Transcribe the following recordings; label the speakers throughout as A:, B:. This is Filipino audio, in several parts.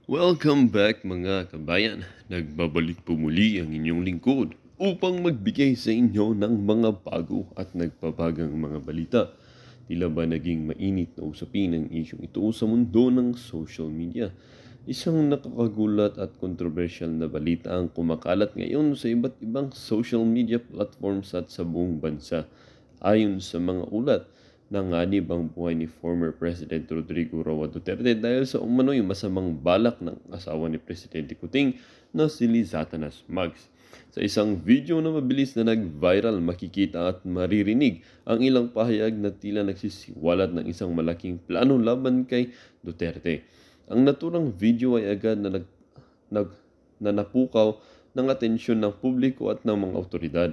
A: Welcome back mga kabayan. Nagbabalik po muli ang inyong lingkod upang magbigay sa inyo ng mga bago at nagbabagang mga balita. Tila ba naging mainit na usapin ang isyong ito sa mundo ng social media? Isang nakakagulat at kontrobersyal na balita ang kumakalat ngayon sa iba't ibang social media platforms at sa buong bansa. Ayon sa mga ulat, nanganib ang buhay ni former President Rodrigo Roa Duterte dahil sa umano'y masamang balak ng asawa ni Presidente Kuting na si Lizatanas Mags. Sa isang video na mabilis na nag-viral, makikita at maririnig ang ilang pahayag na tila nagsisiwalat ng isang malaking plano laban kay Duterte. Ang naturang video ay agad na napukaw ng atensyon ng publiko at ng mga otoridad.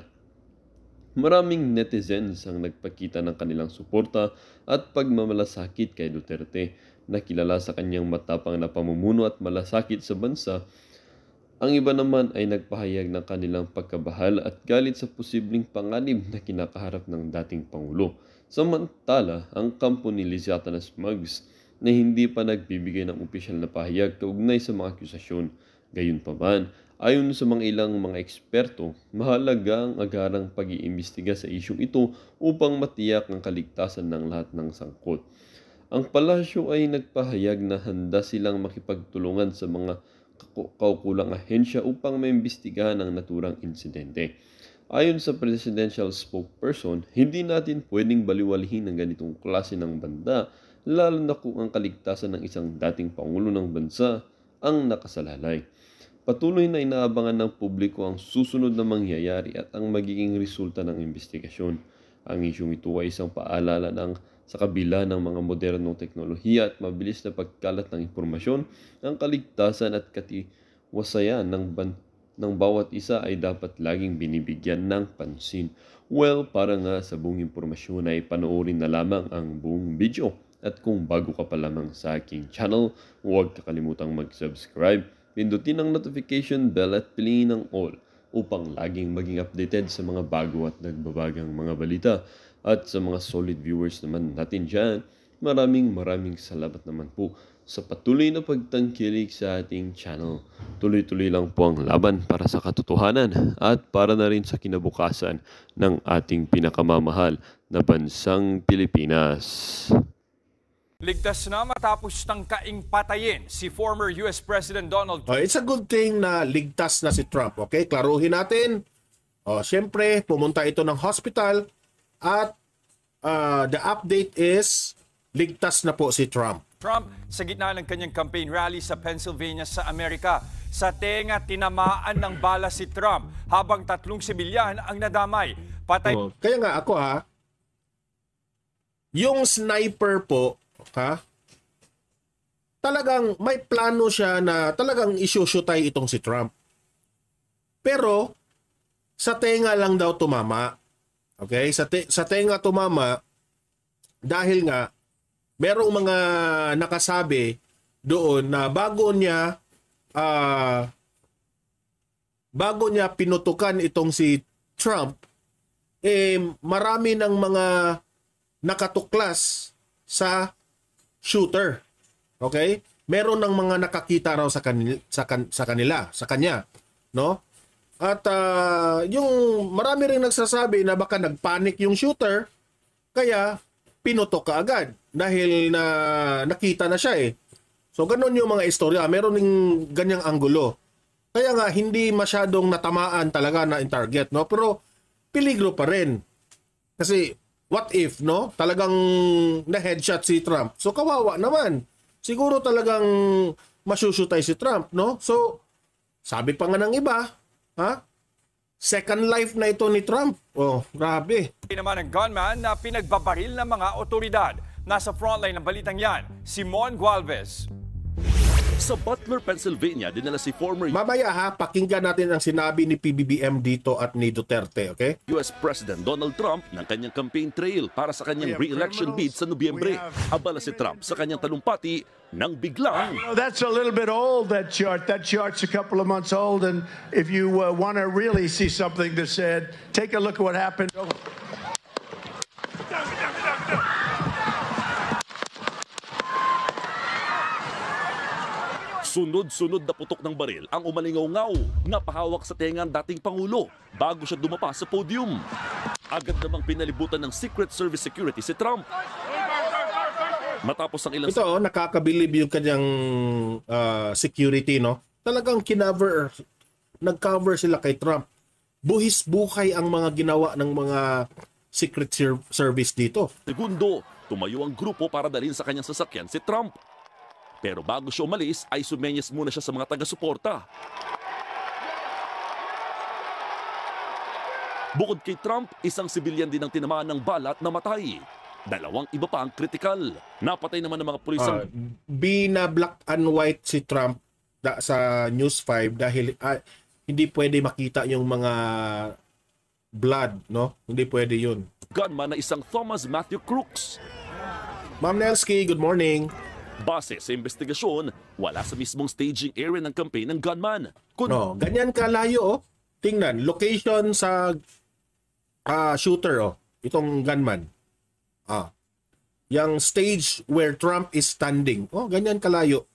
A: Maraming netizens ang nagpakita ng kanilang suporta at pagmamalasakit kay Duterte, na kilala sa kanyang matapang na pamumuno at malasakit sa bansa. Ang iba naman ay nagpahayag ng kanilang pagkabahal at galit sa posibleng panganib na kinakaharap ng dating Pangulo. Samantala, ang kampo ni Lizatanas Mags na hindi pa nagbibigay ng opisyal na pahayag kaugnay sa mga akusasyon. Gayunpaman, ayon sa mga ilang mga eksperto, mahalaga ang agarang pag-iimbestiga sa isyung ito upang matiyak ang kaligtasan ng lahat ng sangkot. Ang palasyo ay nagpahayag na handa silang makipagtulungan sa mga kaukulang ahensya upang maimbestigahan ang naturang insidente. Ayon sa presidential spokesperson, hindi natin pwedeng baliwalihin ang ganitong klase ng banda, lalo na kung ang kaligtasan ng isang dating pangulo ng bansa ang nakasalalay. Patuloy na inaabangan ng publiko ang susunod na mangyayari at ang magiging resulta ng investigasyon. Ang isyong ito ay isang paalala sa kabila ng mga modernong teknolohiya at mabilis na pagkalat ng impormasyon, ang kaligtasan at katiwasayan ng bawat isa ay dapat laging binibigyan ng pansin. Well, para nga sa buong impormasyon ay panoorin na lamang ang buong video. At kung bago ka pa lamang sa aking channel, huwag kakalimutang mag-subscribe. Pindutin ang notification bell at piliin ang all upang laging maging updated sa mga bago at nagbabagang mga balita. At sa mga solid viewers naman natin dyan, maraming salamat naman po sa patuloy na pagtangkilik sa ating channel. Tuloy-tuloy lang po ang laban para sa katotohanan at para na rin sa kinabukasan ng ating pinakamamahal na bansang Pilipinas.
B: Ligtas na matapos tangkaing patayin si former US President Donald Trump.
C: It's a good thing na ligtas na si Trump. Okay, klaruhin natin. Siyempre, pumunta ito ng hospital at the update is ligtas na po si Trump.
B: Trump sa gitna ng kanyang campaign rally sa Pennsylvania sa Amerika. Sa tenga, tinamaan ng bala si Trump habang 3 sibilyan ang nadamay.
C: Kaya nga ako yung sniper po, talagang may plano siya na talagang isyusyutay itong si Trump. Pero sa tenga lang daw tumama. Okay? Sa tenga tumama dahil nga merong mga nakasabi doon na bago niya pinutukan itong si Trump, marami ng mga nakatuklas sa shooter. Okay? Meron ng mga nakakita raw sa kanya, no? At yung marami ring nagsasabi na baka nagpanic yung shooter kaya pinutok ka agad dahil na nakita na siya . So ganun yung mga istorya, meron ng ganyang anggulo. Kaya nga hindi masyadong natamaan talaga na in target, no? Pero peligro pa rin. Kasi what if, no? Talagang na-headshot si Trump. So kawawa naman. Siguro talagang masyusyutay si Trump, no? So, sabi pa nga ng iba, second life na ito ni Trump. Grabe.
B: Naman ang gunman na pinagbabaril ng mga otoridad. Nasa frontline ng balitang yan, Simon Gualvez.
D: Sa Butler, Pennsylvania, dinala si former
C: Mamaya pakinggan natin ang sinabi ni PBBM dito at ni Duterte, okay?
D: US President Donald Trump ng kanyang campaign trail para sa kanyang re-election bid sa Nobyembre. Abala si Trump sa kanyang talumpati nang biglang.
E: That's a little bit old, that chart. That chart's a couple of months old, and if you want to really see something that's said, take a look at what happened.
D: Sunod-sunod na putok ng baril ang umalingaw-ngaw na pahawak sa tenga ng dating Pangulo bago siya dumapa sa podium. Agad namang pinalibutan ng Secret Service security si Trump. Matapos ang ilang...
C: Ito, nakakabilib yung kanyang security, no? Talagang nag-cover sila kay Trump. Buhis-buhay ang mga ginawa ng mga Secret Service dito.
D: segundo, tumayo ang grupo para dalhin sa kanyang sasakyan si Trump. Pero bago siya umalis, ay sumenyas muna siya sa mga taga-suporta. Bukod kay Trump, isang sibilyan din ang tinamaan ng bala at namatay. 2 iba pa ang kritikal. Napatay naman ng mga pulis ang...
C: Bina-black and white si Trump sa News 5 dahil hindi pwede makita yung mga blood, no? Hindi pwede yun.
D: gunman na isang Thomas Matthew Crooks.
C: Ma'am Nelsky, good morning.
D: Base sa investigasyon, wala sa mismong staging area ng campaign ng gunman.
C: No, ganyan kalayo, oh. Tingnan, location sa shooter, oh. Itong gunman. Yung stage where Trump is standing. Oh, ganyan kalayo.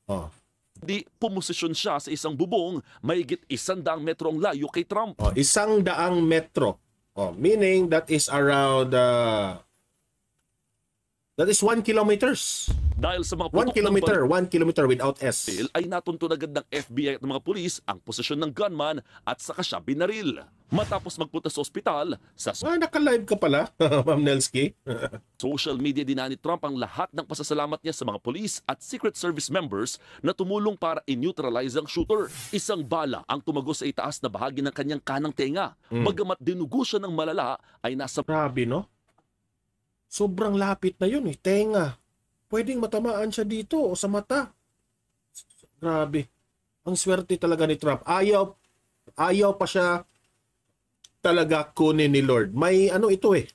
C: Oh.
D: Di pumosisyon siya sa isang bubong, mahigit 100 metro ang layo kay Trump.
C: Oh, 100 metro. Oh, meaning that is around that is 1 kilometers.
D: Dahil sa mga
C: 1 kilometer, 1 kilometer without S.
D: ay natuntun agad ng FBI at ng mga pulis ang posisyon ng gunman at saka siya binaril. Matapos magpunta sa ospital, sa
C: Naka-live ka pala, Ma'am Nelsky.
D: social media din ni Trump ang lahat ng pasasalamat niya sa mga pulis at Secret Service members na tumulong para i-neutralize ang shooter. Isang bala ang tumagos sa itaas na bahagi ng kanyang kanang tenga. Bagamat dinugo siya ng malala, ay nasa...
C: Grabe, no? Sobrang lapit na yun, eh. Tenga. Pwedeng matamaan siya dito o sa mata. Grabe. Ang swerte talaga ni Trump. Ayaw pa siya talaga kunin ni Lord. May ano ito eh.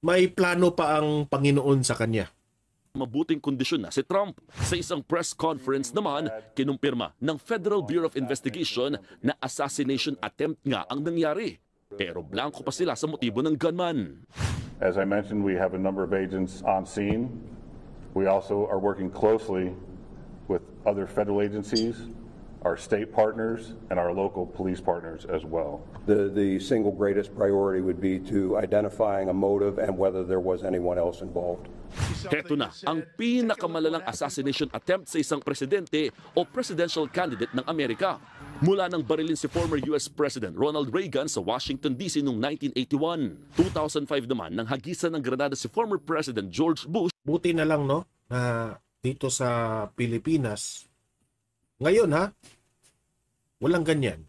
C: May plano pa ang Panginoon sa kanya.
D: mabuting kondisyon na si Trump. Sa isang press conference naman, kinumpirma ng Federal Bureau of Investigation na assassination attempt nga ang nangyari. Pero blanco pa sila sa motibo ng gunman.
F: As I mentioned, we have a number of agents on scene. We also are working closely with other federal agencies, our state partners, and our local police partners as well.
G: The single greatest priority would be to identifying a motive and whether there was anyone else involved.
D: Heto na ang pinakamalalang assassination attempt sa isang presidente o presidential candidate ng Amerika. Mula nang barilin si former US President Ronald Reagan sa Washington DC noong 1981. 2005 naman nang hagisan ng granada si former President George Bush.
C: Buti na lang, no, na dito sa Pilipinas, ngayon ha, walang ganyan.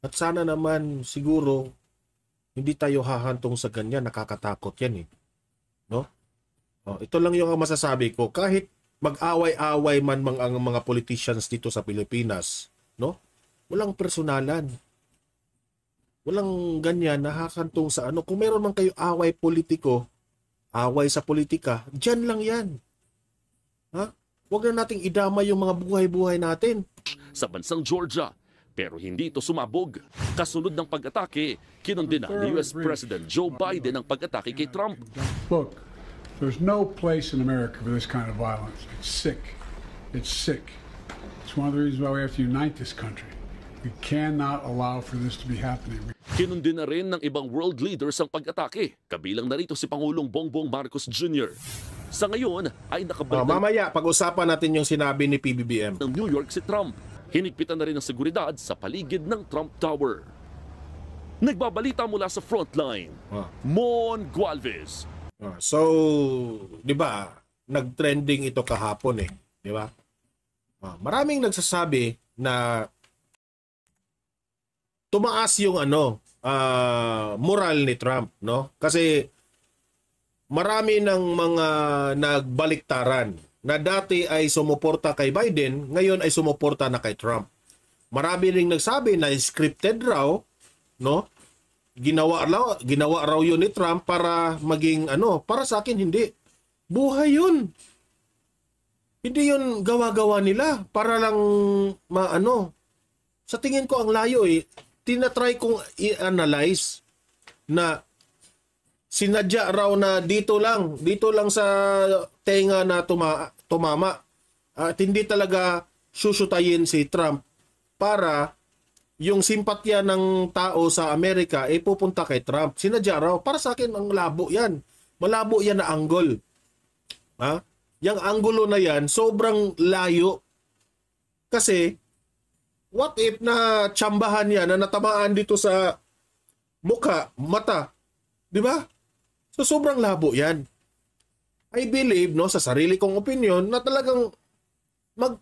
C: At sana naman siguro hindi tayo hahantong sa ganyan, nakakatakot yan eh. No? Ito lang yung masasabi ko, kahit mag-away-away man ang mga politicians dito sa Pilipinas, no? Walang personalan. Walang ganyan nakakantong sa ano. Kung meron man kayo away politiko, away sa politika, dyan lang yan. Ha? Huwag na nating idama yung mga buhay-buhay natin.
D: Sa bansang Georgia. Pero hindi ito sumabog. Kasunod ng pag-atake, kinundina ni US President Joe Biden ang pag-atake kay Trump.
H: Look, there's no place in America for this kind of violence. It's sick. It's sick. It's one of the reasons why we have to unite this country. We cannot allow for this to be happening.
D: Kinundina rin ng ibang world leaders ang pag-atake. Kabilang na rito si Pangulong Bongbong Marcos Jr. Sa ngayon ay nakabalik
C: Mamaya, pag-usapan natin yung sinabi ni PBBM.
D: ng New York si Trump. Hinigpitan na rin ng seguridad sa paligid ng Trump Tower. Nagbabalita mula sa frontline, Mon Gualvez.
C: So, di ba, nag-trending ito kahapon eh. Di ba? Maraming nagsasabi na tumaas yung moral ni Trump, no? Kasi marami ng mga nagbaliktaran na dati ay sumuporta kay Biden, ngayon ay sumuporta na kay Trump. Marami ring nagsabi na scripted raw, no? Ginawa raw yun ni Trump para maging para sa akin hindi. Buhay yun. Hindi yun gawa-gawa nila para lang Sa tingin ko ang layo eh. Tinatry kong i-analyze na sinadya raw na dito lang sa tenga na tumama. at hindi talaga susutayin si Trump para yung simpatya ng tao sa Amerika ay pupunta kay Trump. Sinadya raw. Para sa akin, ang labo yan. Malabo yan na anggol. Ha? Yung anggulo na yan, sobrang layo. Kasi, what if na tsambahan yan, na natamaan dito sa mukha, mata? Di ba? So, sobrang labo yan. I believe, no, sa sarili kong opinion, na talagang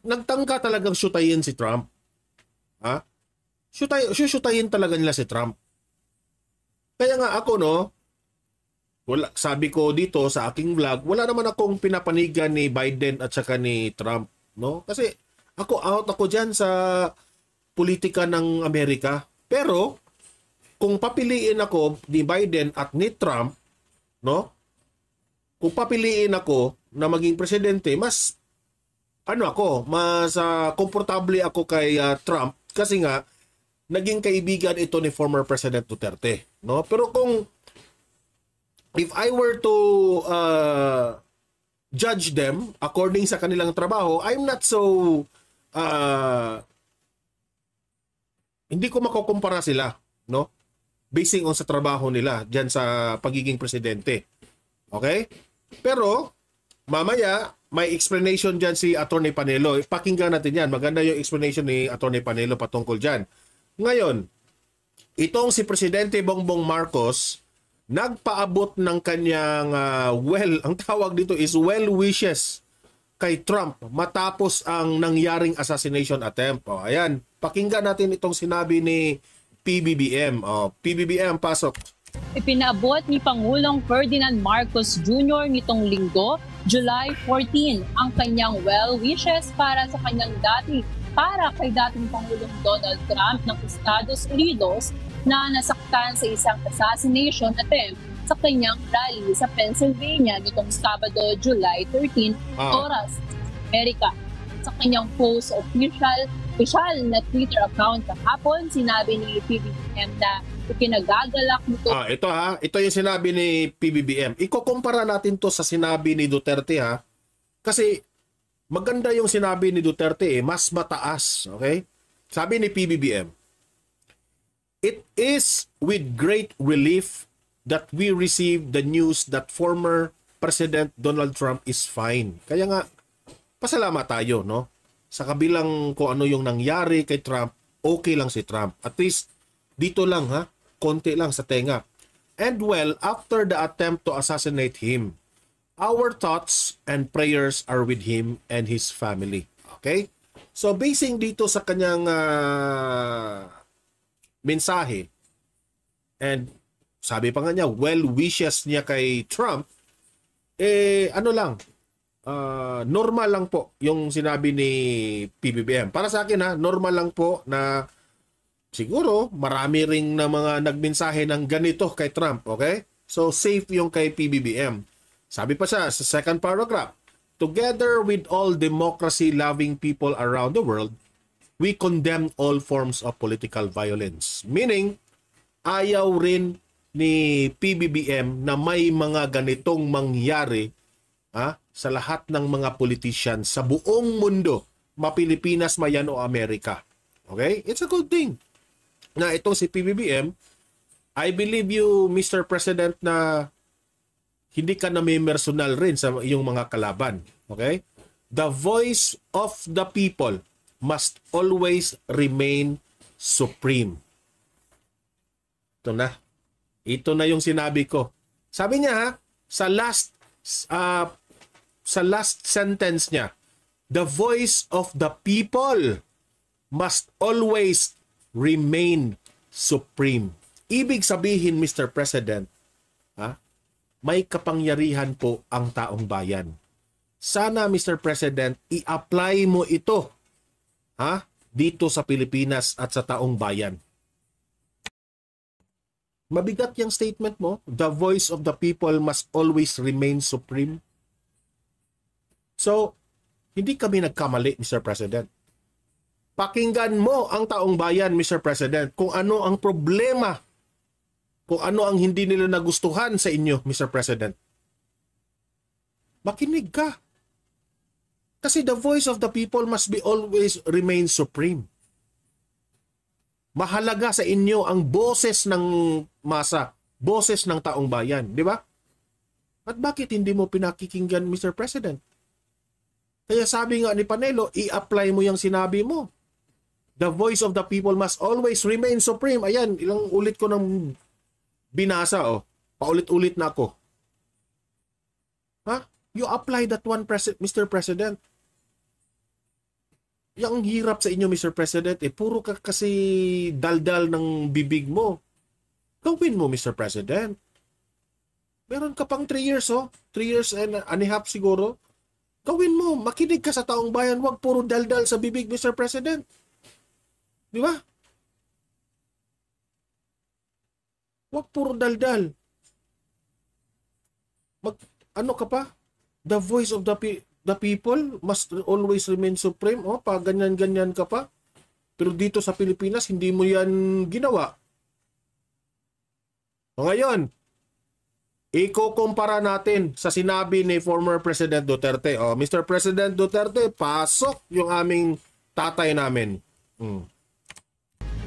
C: nagtangka talagang syutayin si Trump. Ha? Syutayin talaga nila si Trump. Kaya nga ako, no, sabi ko dito sa aking vlog, wala naman akong pinapanigan ni Biden at saka ni Trump, no? Kasi out ako diyan sa politika ng Amerika. Pero kung papiliin ako ni Biden at ni Trump, no? Kung papiliin ako na maging presidente, mas komportable ako kay Trump kasi nga naging kaibigan ito ni former President Duterte, no? Pero kung if I were to judge them according sa kanilang trabaho, I'm not so hindi ko makukumpara sila, no? Basing on sa trabaho nila diyan sa pagiging presidente. Okay? Pero mamaya may explanation diyan si Attorney Panelo. Pakinggan natin yan. Maganda yung explanation ni Attorney Panelo patungkol diyan. Ngayon, itong si Presidente Bongbong Marcos nagpaabot ng kanyang ang tawag dito is well wishes kay Trump matapos ang nangyaring assassination attempt. O, ayan, pakinggan natin itong sinabi ni PBBM. O, PBBM, pasok.
I: Ipinaabot ni Pangulong Ferdinand Marcos Jr. nitong linggo, July 14, ang kanyang well wishes para kay dating Pangulong Donald Trump ng Estados Unidos na nasaktan sa isang assassination attempt sa kanyang rally sa Pennsylvania nitong Sabado, July 13, oras Amerika. Sa kanyang post official na Twitter account kahapon, sinabi ni PBBM na ikinagagalak nito.
C: Ito yung sinabi ni PBBM. Ikukumpara natin to sa sinabi ni Duterte, ha. Kasi maganda yung sinabi ni Duterte, mas mataas, okay? Sabi ni PBBM, "It is with great relief that we receive the news that former President Donald Trump is fine." Kaya nga, pasalamat tayo, no? Sa kabilang kung ano yung nangyari kay Trump, okay lang si Trump. At least, dito lang, ha? Konti lang sa tenga. And well, after the attempt to assassinate him, our thoughts and prayers are with him and his family. Okay? So, basing dito sa kanyang mensahe, and sabi pa nga niya, well wishes niya kay Trump, normal lang po yung sinabi ni PBBM. Para sa akin, normal lang po na siguro marami ring na mga nagmensahe ng ganito kay Trump. Okay? So, safe yung kay PBBM. Sabi pa siya sa second paragraph, "Together with all democracy-loving people around the world, we condemn all forms of political violence." Meaning, ayaw rin ni PBBM na may mga ganitong mangyari sa lahat ng mga politician sa buong mundo, Pilipinas, mayan o Amerika. Okay? It's a good thing na itong si PBBM, I believe you, Mr. President, na hindi ka na may personal rin sa iyong mga kalaban. Okay? The voice of the people must always remain supreme. Ito na. Ito na yung sinabi ko. Sabi niya, sa last sentence niya, the voice of the people must always remain supreme. Ibig sabihin, Mr. President, may kapangyarihan po ang taong bayan. Sana, Mr. President, i-apply mo ito dito sa Pilipinas at sa taong bayan. Mabigat yung statement mo. The voice of the people must always remain supreme. So, hindi kami nagkamali, Mr. President. Pakinggan mo ang taong bayan, Mr. President, kung ano ang problema, kung ano ang hindi nila nagustuhan sa inyo, Mr. President. Makinig ka. Kasi the voice of the people must be always remain supreme. Mahalaga sa inyo ang boses ng masa, boses ng taong bayan, di ba? At bakit hindi mo pinakikinggan, Mr. President? Kaya sabi nga ni Panelo, i-apply mo yung sinabi mo. The voice of the people must always remain supreme. Ayan, ilang ulit ko nang binasa, oh. Paulit-ulit na ako. Ha? You apply that one, Mr. President. Yung hirap sa inyo, Mr. President, puro ka kasi daldal ng bibig mo. Gawin mo, Mr. President. Meron ka pang 3 years, oh. 3 years and a half siguro. Gawin mo. Makinig ka sa taong bayan. Huwag puro daldal sa bibig, Mr. President. Di ba? Huwag puro daldal. Ano ka pa? The voice of the people must always remain supreme. O, pa ganyan-ganyan ka pa. Pero dito sa Pilipinas, hindi mo yan ginawa. O ngayon, ikukumpara natin sa sinabi ni former President Duterte. O, Mr. President Duterte, pasok yung aming tatay namin.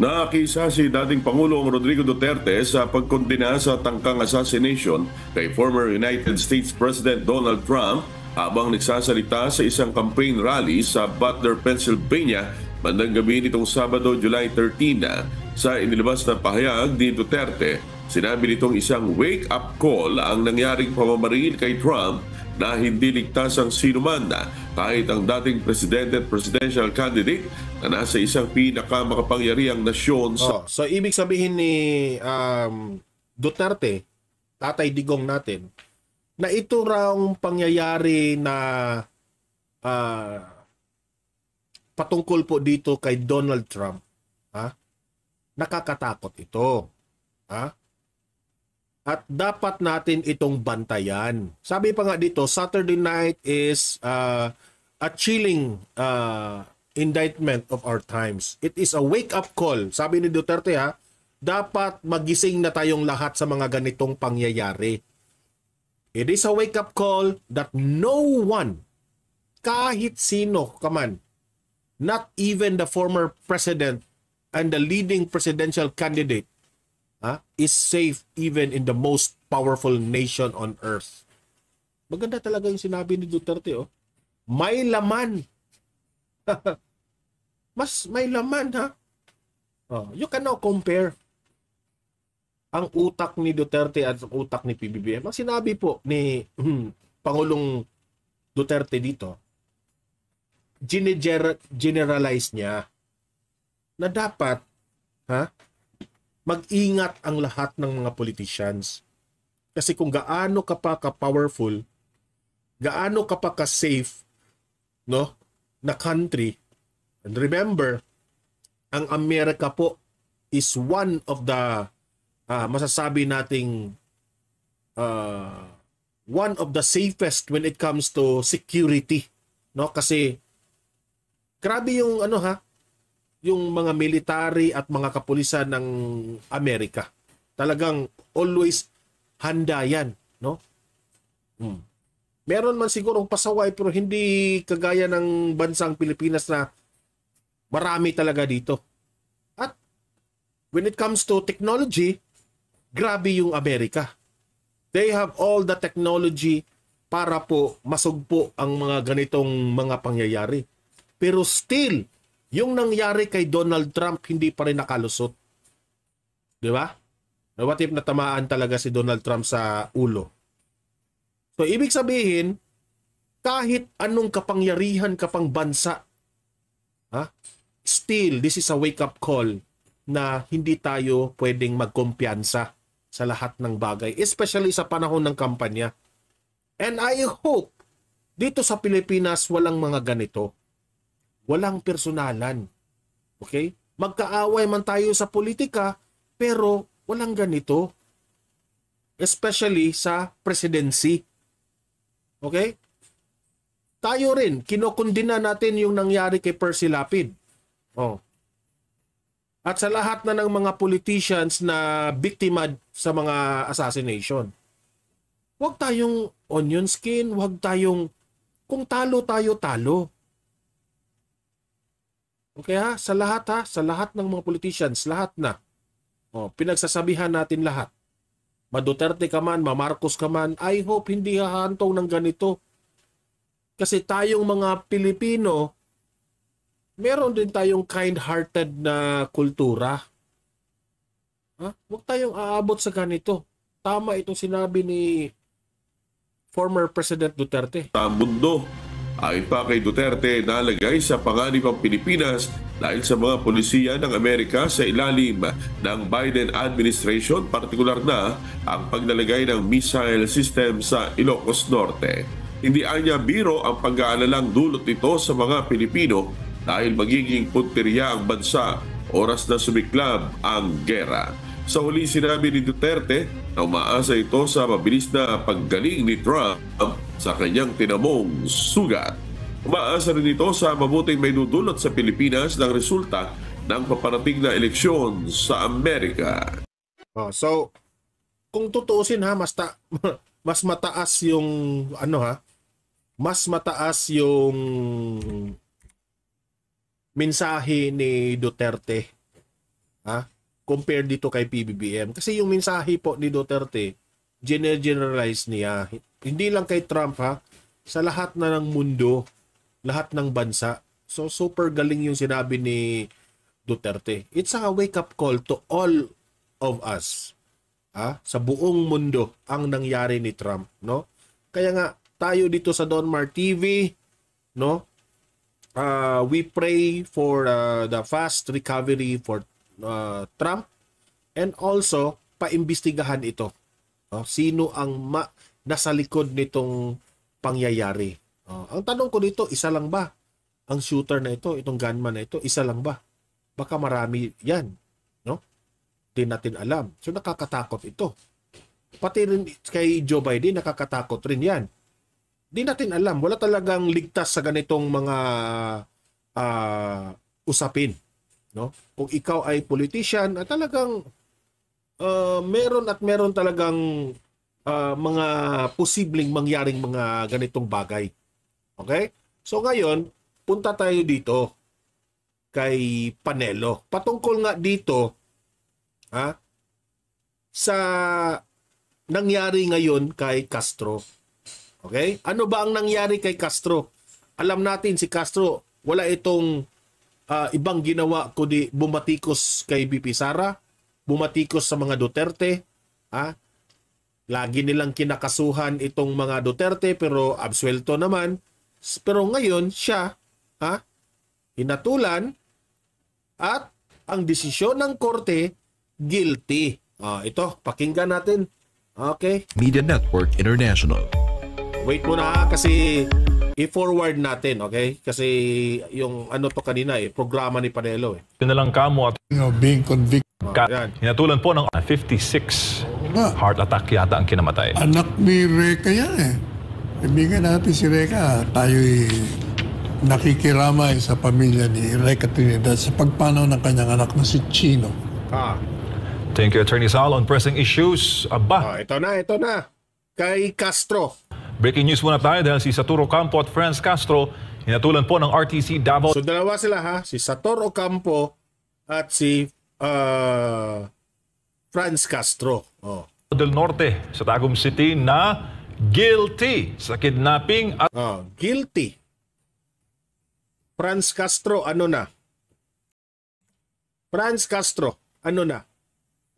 A: Nakakisa si dating Pangulong Rodrigo Duterte sa pagkondena sa tangkang assassination kay former United States President Donald Trump habang nagsasalita sa isang campaign rally sa Butler, Pennsylvania bandang gabi nitong Sabado, July 13 na. Sa inilabas na pahayag ni Duterte, sinabi nitong isang wake-up call ang nangyaring pamamaril kay Trump na hindi ligtas ang sinuman na kahit ang dating presidente at presidential candidate na nasa isang pinakamakapangyarihang nasyon sa...
C: So, ibig sabihin ni Duterte, Tatay Digong natin, na ito raw pangyayari na patungkol po dito kay Donald Trump. Ha? Nakakatakot ito. Ha? At dapat natin itong bantayan. Sabi pa nga dito, Saturday night is a chilling indictment of our times. It is a wake-up call. Sabi ni Duterte, ha, dapat magising na tayong lahat sa mga ganitong pangyayari. It is a wake-up call that no one, kahit sino ka man, not even the former president and the leading presidential candidate, is safe even in the most powerful nation on earth. Maganda talaga yung sinabi ni Duterte, oh. May laman. Mas may laman, ha? Oh, you cannot compare ang utak ni Duterte at ang utak ni PBBM. Ang sinabi po ni Pangulong Duterte dito, generalize niya na dapat, ha, mag-ingat ang lahat ng mga politicians. Kasi kung gaano ka pa ka-powerful, gaano ka pa ka-safe, no, na country, and remember, ang Amerika po is one of the masasabi nating one of the safest when it comes to security, no? Kasi grabe yung yung mga military at mga kapulisan ng Amerika. Talagang always handa yan, no? Meron man sigurong pasaway pero hindi kagaya ng bansang Pilipinas na marami talaga dito. At when it comes to technology, grabe yung Amerika. They have all the technology para po masugpo ang mga ganitong mga pangyayari. Pero still, yung nangyari kay Donald Trump, hindi pa rin nakalusot. Di ba? What if natamaan talaga si Donald Trump sa ulo? So, ibig sabihin, kahit anong kapangyarihan ka pang bansa, still, this is a wake-up call na hindi tayo pwedeng magkumpiyansa sa lahat ng bagay, especially sa panahon ng kampanya. And I hope, dito sa Pilipinas, walang mga ganito. Walang personalan. Okay? Magkaaway man tayo sa politika, pero walang ganito. Especially sa presidency. Okay? Tayo rin, kinokondina natin yung nangyari kay Percy Lapid. Oh. At sa lahat na ng mga politicians na biktima sa mga assassination. Huwag tayong onion skin, huwag tayong Kung talo tayo, talo. Okay ha? Sa lahat ng mga politicians, lahat na. Pinagsasabihan natin lahat. Ma-Duterte ka man, ma-Marcos ka man, I hope hindi hahantong ng ganito. Kasi tayong mga Pilipino, meron din tayong kind-hearted na kultura. Huwag tayong aabot sa ganito. Tama itong sinabi ni former President Duterte.
A: Sa mundo, ayon pa kay Duterte, nalagay sa panganib ang Pilipinas dahil sa mga polisiya ng Amerika sa ilalim ng Biden administration, partikular na ang paglalagay ng missile system sa Ilocos Norte. Hindi anya biro ang pag-aalalang dulot nito sa mga Pilipino dahil magiging punteriya ang bansa oras na sumiklab ang gera. Sa huli sinabi ni Duterte na umaasa ito sa mabilis na paggaling ni Trump sa kanyang tinamong sugat. Umaasa rin ito sa mabuting may dudulot sa Pilipinas ng resulta ng paparating na eleksyon sa Amerika.
C: So, kung tutuusin mas mataas yung mas mataas yung mensahe ni Duterte compare dito kay PBBM. Kasi yung mensahe po ni Duterte, generalize niya. Hindi lang kay Trump sa lahat na ng mundo, lahat ng bansa. So super galing yung sinabi ni Duterte. It's a wake-up call to all of us. Sa buong mundo ang nangyari ni Trump, no? Kaya nga tayo dito sa Donmar TV, no? We pray for the fast recovery for Trump, and also paimbestigahan ito. Sino ang nasa likod nitong pangyayari? Ang tanong ko dito, isa lang ba ang shooter na ito, itong gunman na ito? Isa lang ba? Baka marami yan, no? Di natin alam. So nakakatakot ito. Pati rin kay Joe Biden, nakakatakot rin yan. Di natin alam. Wala talagang ligtas sa ganitong mga usapin. No? Kung ikaw ay politician, talagang meron talagang mga posibleng mangyaring mga ganitong bagay. Okay? So ngayon, punta tayo dito kay Panelo. Patungkol nga dito sa nangyari ngayon kay Castro. Okay? Ano ba ang nangyari kay Castro? Alam natin si Castro, wala itong ibang ginawa kundi bumatikos kay BP Sara, bumatikos sa mga Duterte. Lagi nilang kinakasuhan itong mga Duterte pero absuelto naman. Pero ngayon siya hinatulan at ang desisyon ng korte, guilty. Ito, pakinggan natin. Okay.
J: Media Network International.
C: Wait muna kasi i-forward natin, okay? Kasi yung kanina programa ni Panelo
K: Pinalang kamo at
H: being convicted.
K: hinatulan po ng 56 heart attack yata ang kinamatay.
H: Anak ni Reka yan Kaibigan natin si Reka, tayo'y nakikiramay sa pamilya ni Reka Trinidad sa pagpanaw ng kanyang anak na si Chino.
K: Thank you, Attorney Sal, on pressing issues.
C: Ito na. Kay Castro.
K: Breaking news muna tayo dahil si Saturo Campo at Franz Castro hinatulan po ng RTC Davao.
C: So dalawa sila si Saturo Campo at si Franz Castro.
K: Del Norte sa Tagum City na guilty sa kidnapping at
C: guilty. Franz Castro, ano na? Franz Castro, ano na?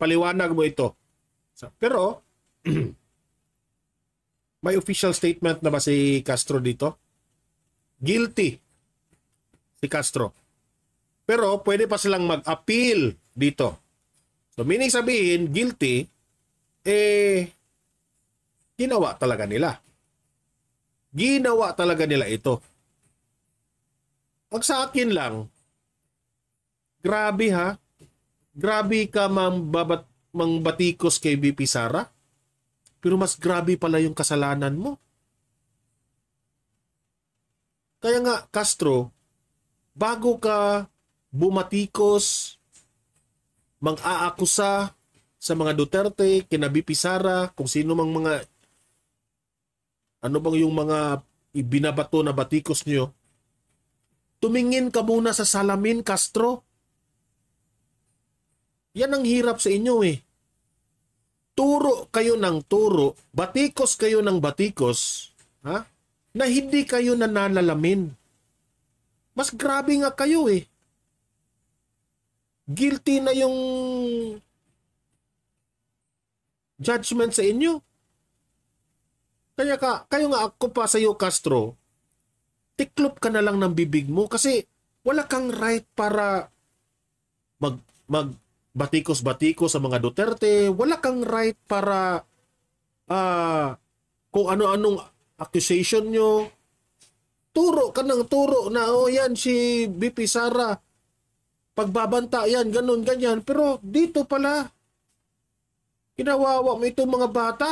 C: Paliwanag mo ito. Pero may official statement na ba si Castro dito? Guilty si Castro. Pero pwede pa silang mag-appeal dito. So meaning sabihin, guilty, ginawa talaga nila. Ginawa talaga nila ito. Ang sa akin lang, grabe grabe ka mangbatikos kay BP Sara. Pero mas grabe pala yung kasalanan mo. Kaya nga, Castro, bago ka bumatikos, mang-aakusa sa mga Duterte, kina BP Sara, kung sino mang mga, ano bang yung mga ibinabato na batikos nyo, tumingin ka muna sa salamin, Castro. Yan ang hirap sa inyo eh. Turo kayo ng turo, batikos kayo ng batikos, ha? Na hindi kayo nananalamin. Mas grabe nga kayo eh. Guilty na yung judgment sa inyo. Kayo nga ako pa sa iyo, Castro, tiklop ka na lang ng bibig mo kasi wala kang right para batikos-batikos sa mga Duterte. Wala kang right para kung ano-anong accusation nyo. Turo ka ng turo na, oh yan si BP Sara, pagbabanta yan, ganun, ganyan. Pero dito pala, kinawawa mo itong mga bata.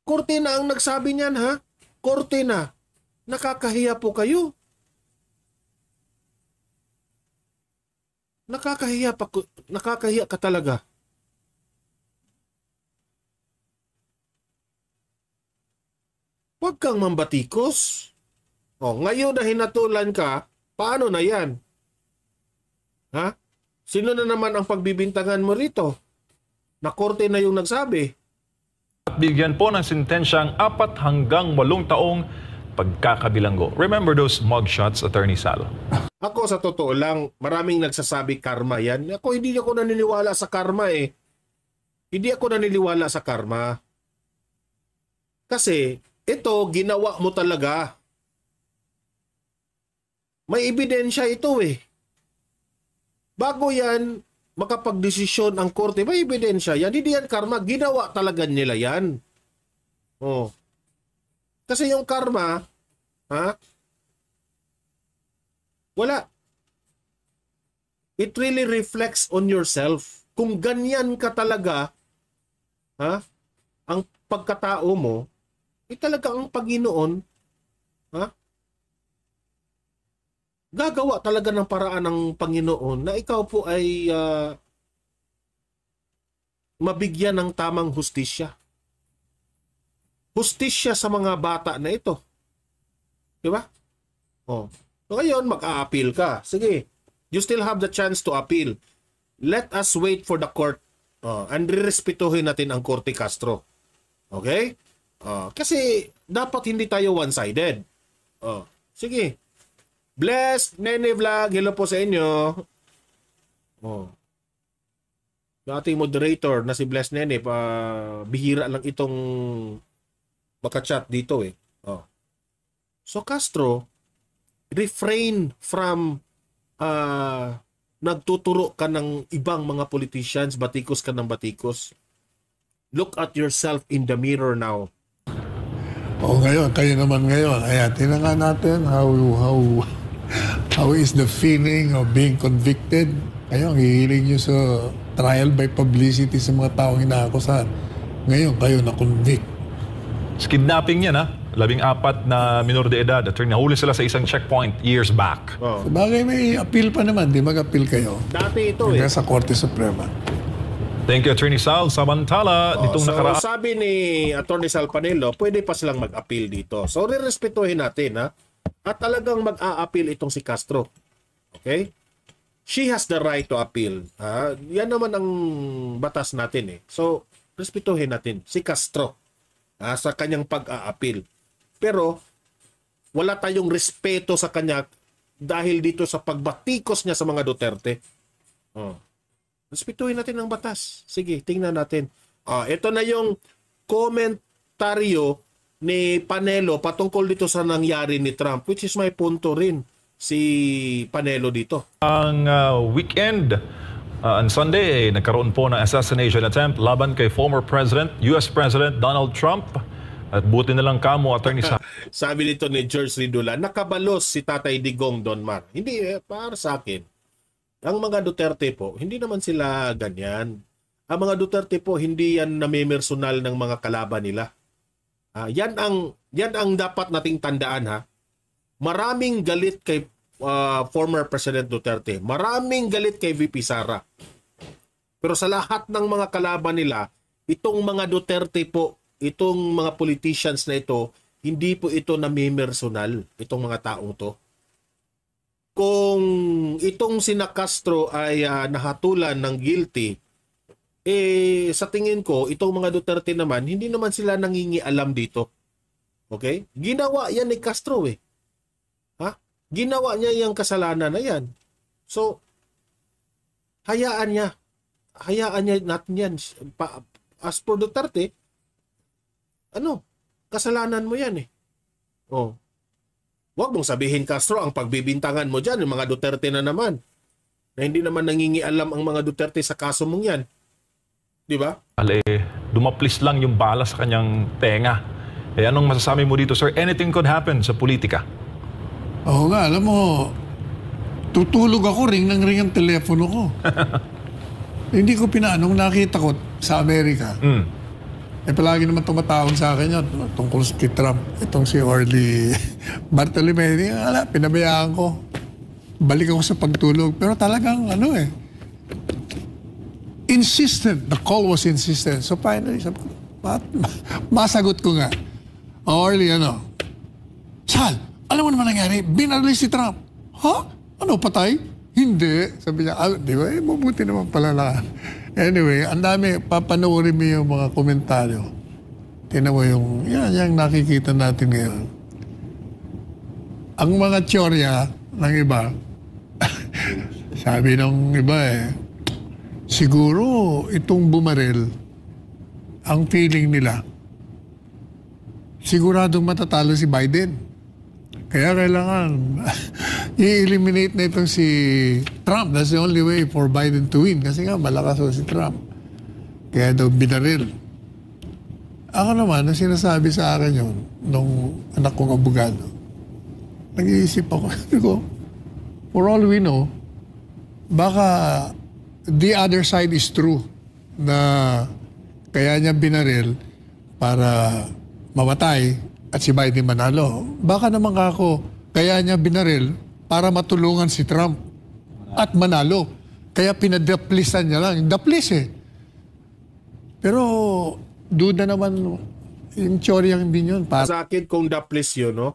C: Korte na ang nagsabi niyan, ha? Korte na. Nakakahiya po kayo. Nakakahiya ka talaga. Huwag kang mambatikos. O, ngayon na hinatulan ka, paano na yan? Ha? Sino na naman ang pagbibintangan mo rito? Na korte na yung nagsabi.
K: At bigyan po ng sentensyang 4 hanggang 8 taong pagkakabilanggo. Remember those mugshots, Attorney Sal?
C: Ako sa totoo lang, maraming nagsasabi karma yan. Hindi ako naniniwala sa karma eh. Hindi ako naniniwala sa karma. Kasi ito, ginawa mo talaga. May ebidensya ito eh. Bago yan, makapagdesisyon ang korte, may ebidensya yan. Hindi yan karma, ginawa talaga nila yan. Oh. Kasi yung karma, ha? Wala. It really reflects on yourself. Kung ganyan ka talaga, ha? Ang pagkatao mo, talaga ang Panginoon, ha? Gagawa talaga ng paraan ng Panginoon na ikaw po ay mabigyan ng tamang hustisya. Hustisya sa mga bata na ito. Di ba? Oh. So ngayon, mag-a-appeal ka. Sige, you still have the chance to appeal. Let us wait for the court. And respetuhin natin ang Korte, Castro. Okay? Kasi dapat hindi tayo one-sided. Sige. Bless Nene Vlog, hello po sa inyo. Yung ating moderator na si Bless Nene, bihira lang itong makachat dito eh. So Castro, refrain from nagtuturo ka ng ibang mga politicians, batikos ka ng batikos. Look at yourself in the mirror now.
L: Ngayon, kayo naman ngayon. Ayan, tinangan natin how is the feeling of being convicted. Kayo, ang hihiling nyo sa trial by publicity sa mga taong inaakusahan. Ngayon, kayo na-convict.
K: Kidnapping yan, ha? 14 na minor de edad. Nahuli sila sa isang checkpoint years back.
L: Sabagay, may appeal pa naman. Di mag-appeal kayo.
C: Dati ito eh.
L: Sa Korte Suprema.
K: Thank you, Attorney Sal. Samantala, nitong nakaraan...
C: Sabi ni Attorney Sal Panelo, pwede pa silang mag-appeal dito. So, re-respetuhin natin, ha? At talagang mag-a-appeal itong si Castro. Okay? She has the right to appeal. Yan naman ang batas natin eh. So, respetuhin natin si Castro sa kanyang pag-a-appeal. Pero, wala tayong respeto sa kanya dahil dito sa pagbatikos niya sa mga Duterte. Respetuhin natin ang batas. Sige, tingnan natin. Ito na yung komentaryo ni Panelo patungkol dito sa nangyari ni Trump, which is my punto rin si Panelo dito.
K: Ang weekend, on Sunday, nagkaroon po ng assassination attempt laban kay former US President Donald Trump. At buti na lang kamo, Attorney Sal.
C: Sabi nito ni George Ridula, nakabalos si Tatay Digong Donmar. Hindi, para sa akin. Ang mga Duterte po, hindi naman sila ganyan. Ang mga Duterte po, hindi yan namimersonal ng mga kalaban nila. Yan ang dapat nating tandaan, ha. Maraming galit kay former President Duterte. Maraming galit kay VP Sara. Pero sa lahat ng mga kalaban nila, itong mga Duterte po itong mga politicians na ito, hindi po ito namimersonal, itong mga taong to. Kung itong sina Castro ay nahatulan ng guilty, sa tingin ko, itong mga Duterte naman, hindi naman sila nangingialam dito. Okay? Ginawa yan ni Castro eh. Ha? Ginawa niya yung kasalanan na yan. So, hayaan niya. Hayaan niya natin yan. As for Duterte, kasalanan mo yan eh. Oh. Huwag mong sabihin, Castro, ang pagbibintangan mo dyan, yung mga Duterte na naman. Na hindi naman nangingialam ang mga Duterte sa kaso mong yan. Di ba?
K: Dumaplis lang yung bala sa kanyang tenga. Anong masasabi mo dito, sir? Anything could happen sa politika.
L: Oo nga, alam mo, tutulog ako, ring ang telepono ko. Hindi ko pinaanong nakita ko sa Amerika. Palagi naman tumatawag sa akin yun tungkol kay Trump. Itong si Orly Bartolome. Pinabayaan ko. Balik ako sa pagtulog. Pero talagang insistent. The call was insistent. So finally, sabi ko, masagot ko nga. Orly, Sal, alam mo naman nangyari? Binaril si Trump. Ha? Patay? Hindi. Sabi niya, di ba? Mabuti naman pala na. Anyway, ang dami, papanoorin mo yung mga komentaryo. Tingnan mo yung nakikita natin ngayon. Ang mga teorya ng iba, sabi ng iba siguro itong bumaril, ang feeling nila, siguradong matatalo si Biden. Kaya kailangan i-eliminate na itong si Trump. That's the only way for Biden to win. Kasi nga, malakas si Trump. Kaya daw binaril. Ako naman, ang sinasabi sa akin yun, nung anak kong abogado, nag-iisip ako, for all we know, baka the other side is true na kaya niya binaril para mamatay at si Biden manalo. Baka naman kaya niya binaril para matulungan si Trump at manalo. Kaya pinadaplisan niya lang. Daplis eh. Pero duda naman yung teoryang din yun.
C: Sa akin, kung daplis yun,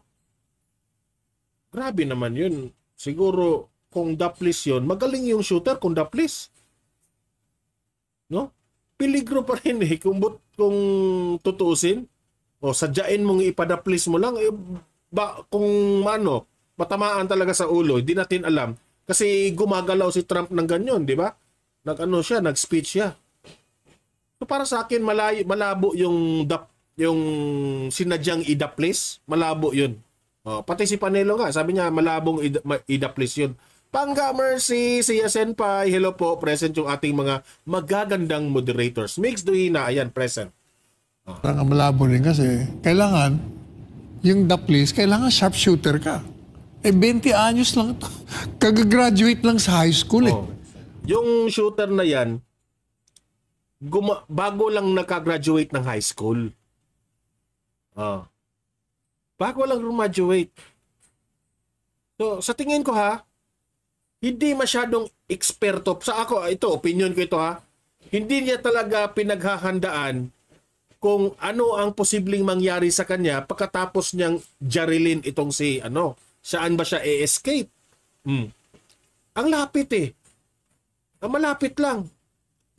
C: grabe naman yun. Siguro, kung daplis yun, magaling yung shooter kung daplis. No? Peligro pa rin eh. Kung tutuusin, sadyain mong ipadaplis mo lang, kung matamaan talaga sa ulo, hindi natin alam. Kasi gumagalaw si Trump ng ganyan, di ba? Nag-speech siya. So para sa akin, malabo yung sinadyang idaplis, malabo yun. Pati si Panelo nga, sabi niya, malabong idaplis yun. Pangga Mercy, si Senpai, hello po, present yung ating mga magagandang moderators. Mix Duhina, ayan, present.
L: Parang malabo rin kasi kailangan yung daplis, kailangan sharpshooter ka. 20 anyos lang ito. Kagagraduate lang sa high school eh.
C: Yung shooter na yan, bago lang nakagraduate ng high school. Bago lang graduate. So, sa tingin ko hindi masyadong eksperto. Sa ako, ito, opinion ko ito hindi niya talaga pinaghahandaan kung ano ang posibleng mangyari sa kanya pagkatapos niyang jarilin itong saan ba siya e-escape. Ang lapit eh. Ang malapit lang.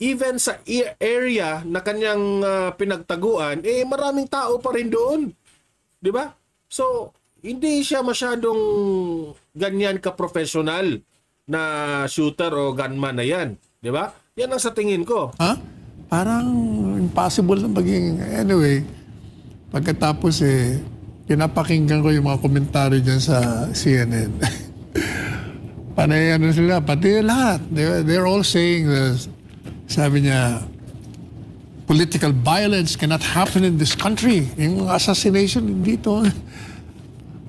C: Even sa area na kanyang pinagtaguan, maraming tao pa rin doon. Di ba? So, hindi siya masyadong ganyan ka-professional na shooter o gunman na yan. Di ba? Yan ang sa tingin ko.
L: Parang impossible na maging. Anyway, pagkatapos pinapakinggan ko yung mga komentaryo dyan sa CNN. Panay sila, pati lahat. They're all saying this. Sabi niya, political violence cannot happen in this country. Yung assassination dito.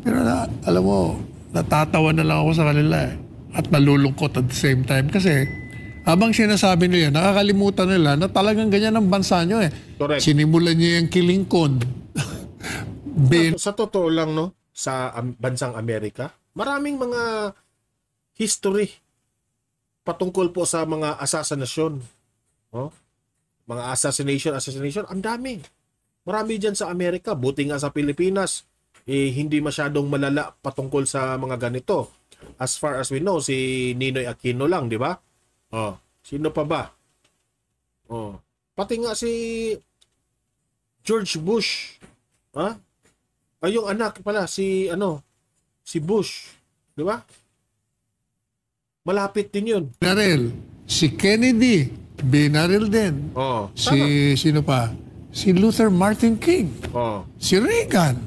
L: Pero alam mo, natatawa na lang ako sa kanila at nalulungkot at the same time kasi habang sinasabi nila, nakakalimutan nila na talagang ganyan ang bansa nyo
C: Correct.
L: Sinimulan niyo yung kilingkod.
C: Sa totoo lang, sa bansang Amerika, maraming mga history patungkol po sa mga assassination. Mga assassination, ang dami. Marami dyan sa Amerika. Buti nga sa Pilipinas, hindi masyadong malala patungkol sa mga ganito. As far as we know, si Ninoy Aquino lang, di ba? Oh, sino pa ba? Oh, pati nga si George Bush. Ha? Ay, yung anak pala, si Bush. Di ba? Malapit din yun.
L: Binaril. Si Kennedy, binaril din.
C: Oh,
L: Sino pa? Si Luther Martin King.
C: Oh.
L: Si Reagan.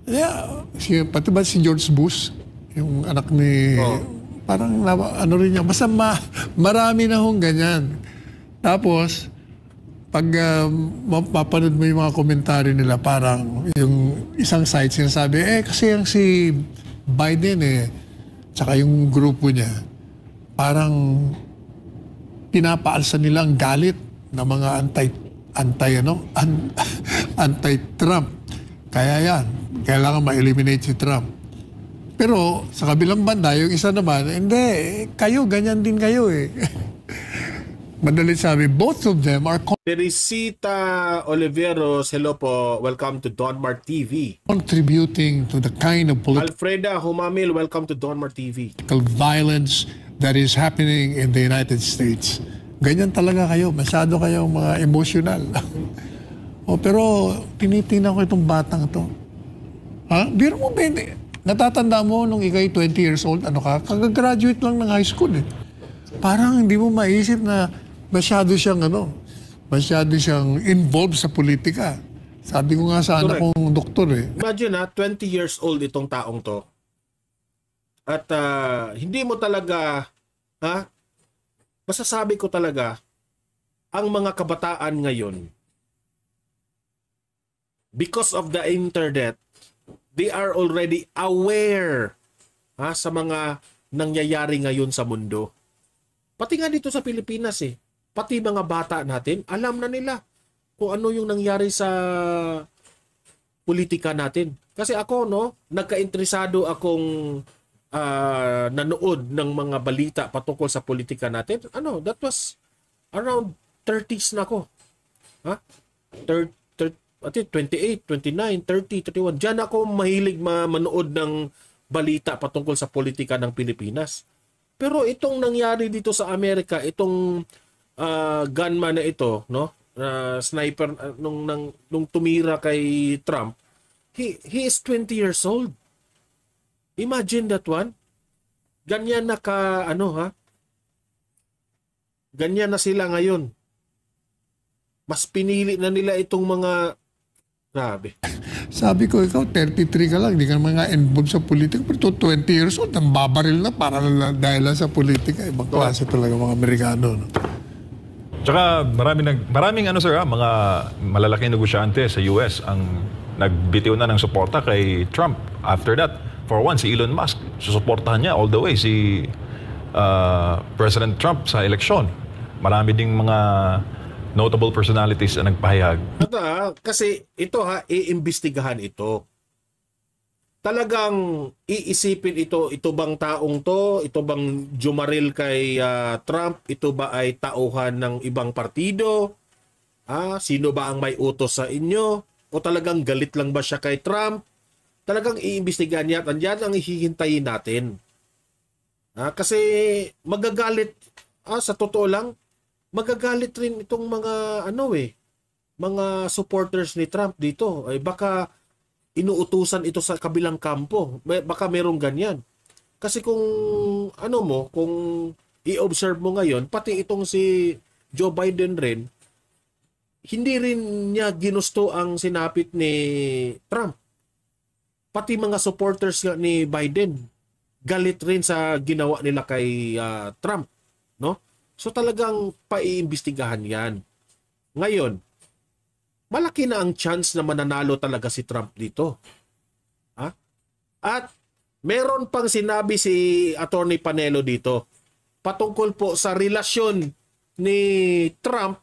L: Yeah. Pati ba si George Bush? Yung anak ni... Parang ano rin niya. Basta marami na hong ganyan. Tapos, pag mapapanood mo yung mga komentaryo nila, parang yung isang site sinasabi, kasi yung si Biden tsaka yung grupo niya, parang pinapaalsa nila ang galit ng mga anti-Trump. Kaya yan, kailangan ma-eliminate si Trump. Pero sa kabilang banda, yung isa naman, hindi, kayo, ganyan din kayo Madalit sabi, both of them are
C: Teresita Oliveros, hello po. Welcome to Donmar TV.
L: Contributing to the kind of
C: Alfreda Humamil, welcome to Donmar TV.
L: Violence that is happening in the United States. Ganyan talaga kayo. Masyado kayong mga emotional. Pero tinitingnan ko itong batang to. Biro mo, natatanda mo nung ikay 20 years old, kagagraduate lang ng high school Parang hindi mo maisip na masyado siyang involved sa politika. Sabi ko nga sa anak kong doktor
C: Imagine 20 years old itong taong to. At hindi mo talaga, masasabi ko talaga, ang mga kabataan ngayon, because of the internet, they are already aware sa mga nangyayari ngayon sa mundo. Pati nga dito sa Pilipinas pati mga bata natin, alam na nila kung ano yung nangyari sa politika natin. Kasi ako, nagka-interesado akong nanood ng mga balita patungkol sa politika natin. That was around 30s na ako. 28, 29, 30, 31. Diyan ako mahilig manood ng balita patungkol sa politika ng Pilipinas. Pero itong nangyari dito sa Amerika, itong gunman na ito, sniper nung tumira kay Trump, he is 20 years old. Imagine that one. Ganyan na ganyan na sila ngayon. Mas pinili na nila itong mga grabe.
L: Sabi ko, ikaw 33 ka lang, hindi ka naman nga involved sa politika, pero 20 years old, ang babaril na para dahil lang sa politika. Ibang klase talaga mga Amerikano.
K: Tsaka maraming mga malalaking negosyante sa US ang nagbitiw na ng suporta kay Trump. After that, for one, si Elon Musk, susuportahan niya all the way si President Trump sa eleksyon. Marami ding mga notable personalities na nagpahayag.
C: Kasi ito iimbestigahan ito. Talagang iisipin ito bang taong to, ito bang jumaril kay Trump, ito ba ay tauhan ng ibang partido? Sino ba ang may utos sa inyo? O talagang galit lang ba siya kay Trump? Talagang iimbestigahan niya at yan ang hihintayin natin. Kasi magagalit, sa totoo lang, magagalit rin itong mga mga supporters ni Trump dito. Ay baka inuutusan ito sa kabilang kampo. Baka merong ganyan. Kasi kung kung i-observe mo ngayon, pati itong si Joe Biden rin, hindi rin niya ginusto ang sinapit ni Trump. Pati mga supporters ni Biden, galit rin sa ginawa nila kay Trump. So talagang paiimbestigahan yan. Ngayon, malaki na ang chance na mananalo talaga si Trump dito. At meron pang sinabi si Attorney Panelo dito patungkol po sa relasyon ni Trump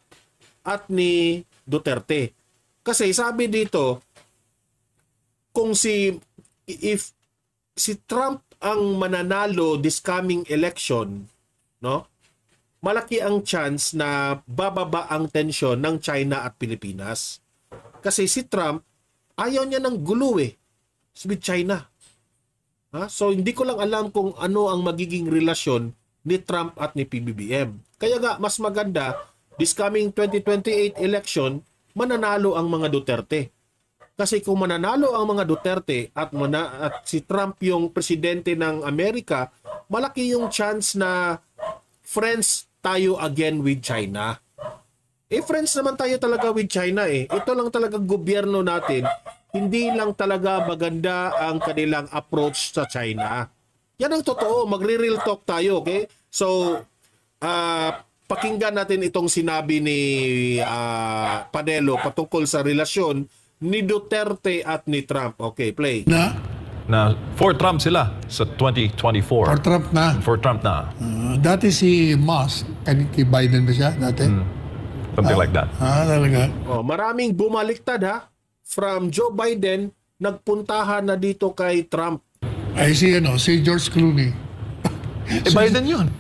C: at ni Duterte. Kasi sabi dito, if si Trump ang mananalo this coming election, malaki ang chance na bababa ang tensyon ng China at Pilipinas. Kasi si Trump, ayaw niya ng gulo with China. So hindi ko lang alam kung ano ang magiging relasyon ni Trump at ni PBBM. Kaya nga, mas maganda, this coming 2028 election, mananalo ang mga Duterte. Kasi kung mananalo ang mga Duterte at si Trump yung presidente ng Amerika, malaki yung chance na friends tayo again with China. Friends naman tayo talaga with China Ito lang talaga gobyerno natin. Hindi lang talaga maganda ang kanilang approach sa China. Yan ang totoo. Magre-real talk tayo, okay? So, pakinggan natin itong sinabi ni Panelo patungkol sa relasyon ni Duterte at ni Trump. Okay, play.
K: Na for Trump sila sa 2024.
L: For Trump na.
K: For Trump na.
L: Dati si Musk, kay Biden ba siya dati?
K: Something like that.
L: Talaga.
C: Maraming bumaliktad from Joe Biden, nagpuntahan na dito kay Trump.
L: Ay si George Clooney.
K: Biden yun.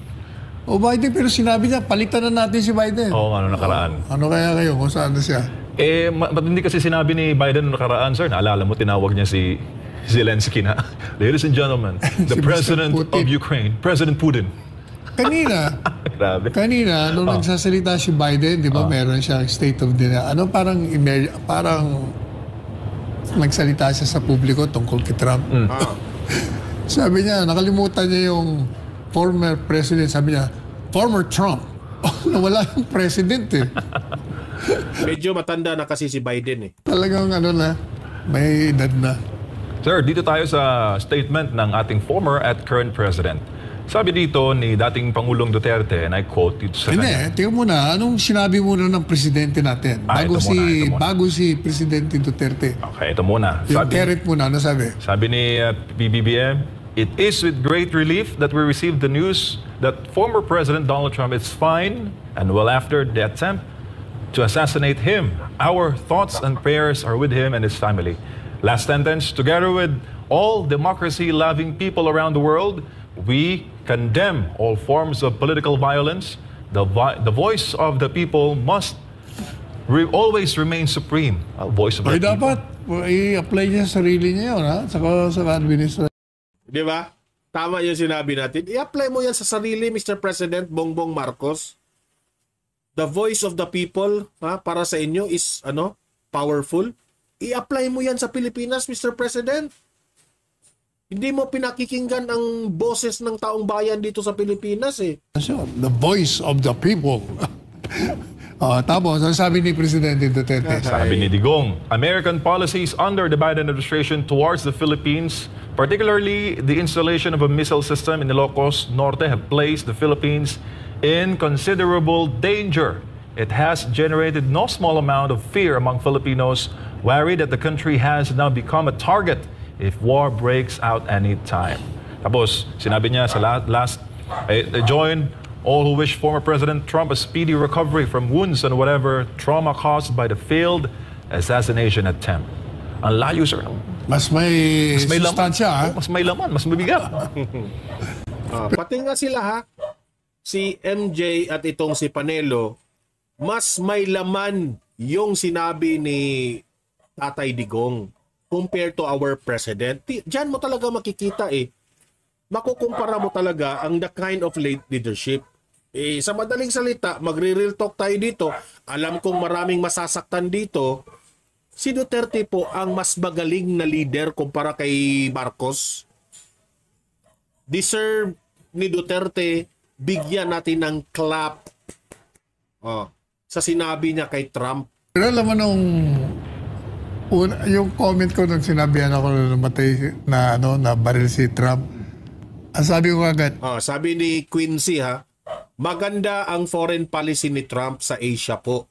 L: Biden, pero sinabi niya, palitan na natin si Biden.
K: Oo, nakaraan.
L: Ano kaya kayo kung saan na siya?
K: Ba't hindi kasi sinabi ni Biden noong nakaraan, sir? Naalala mo, tinawag niya si Zelensky na, ladies and gentlemen, the President of Ukraine, President Putin.
L: Kanina, nung nagsasalita si Biden, di ba, meron siyang state of the... parang nagsalita siya sa publiko tungkol kay Trump. Sabi niya, nakalimutan niya yung former president. Sabi niya, former Trump. Nawala yung president
C: Medyo matanda na kasi si Biden
L: Talagang may edad na.
K: Sir, dito tayo sa statement ng ating former at current president. Sabi dito ni dating Pangulong Duterte, and I quote dito sa kanya.
L: Tingnan muna, anong sinabi muna ng presidente natin? Bago si Presidente Duterte.
K: Okay, ito muna.
L: Yung carrot muna, ano sabi?
K: Sabi ni PBBM, it is with great relief that we received the news that former President Donald Trump is fine and well after the attempt to assassinate him. Our thoughts and prayers are with him and his family. Last sentence, together with all democracy-loving people around the world, we condemn all forms of political violence. The voice of the people must always remain supreme. Voice of the people.
L: Dapat i-apply niya sa sarili niya yun, Saka sa administration.
C: Di ba? Tama yung sinabi natin. I-apply mo yan sa sarili, Mr. President Bongbong Marcos. The voice of the people, para sa inyo is, powerful. I-apply mo yan sa Pilipinas, Mr. President. Hindi mo pinakikinggan ang boses ng taong bayan dito sa Pilipinas
L: The voice of the people. Tapos, ang sabi ni Presidente Duterte.
K: Sabi ni Digong, American policies under the Biden administration towards the Philippines, particularly the installation of a missile system in Ilocos Norte, have placed the Philippines in considerable danger. It has generated no small amount of fear among Filipinos, worried that the country has now become a target if war breaks out anytime. Tapos, sinabi niya sa last, I join all who wish former President Trump a speedy recovery from wounds and whatever trauma caused by the failed assassination attempt. Ang layo, sir.
L: Mas may
K: sustansya, mas may laman, mas mabigat.
C: Pati nga sila si MJ at itong si Panelo, mas may laman yung sinabi ni Tatay Digong compared to our president. Diyan mo talaga makikita makukumpara mo talaga ang the kind of leadership. Sa madaling salita, magre-real talk tayo dito. Alam kong maraming masasaktan dito. Si Duterte po ang mas magaling na leader kumpara kay Marcos. Deserve ni Duterte, bigyan natin ng clap sa sinabi niya kay Trump.
L: Pero alam mo nung yung comment ko nung sinabihan ako na namatay na baril si Trump, ang sabi ko agad.
C: Sabi ni Quincy maganda ang foreign policy ni Trump sa Asia po.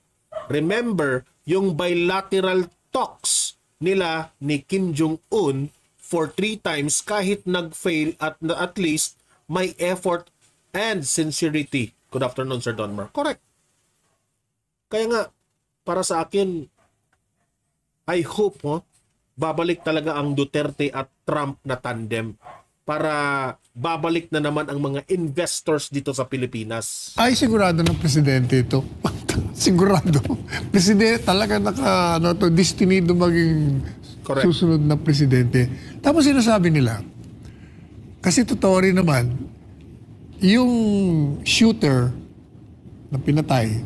C: Remember, yung bilateral talks nila ni Kim Jong-un for 3 times kahit nag-fail at least may effort and sincerity. Good afternoon, Sir Donmar. Correct. Kaya nga, para sa akin, I hope babalik talaga ang Duterte at Trump na tandem. para babalik na naman ang mga investors dito sa Pilipinas?
L: Ay, sigurado ng presidente ito. Sigurado. Presidente talaga destinido maging
C: Correct.
L: susunod na presidente. Tapos sinasabi nila, kasi totoo rin naman, yung shooter na pinatay,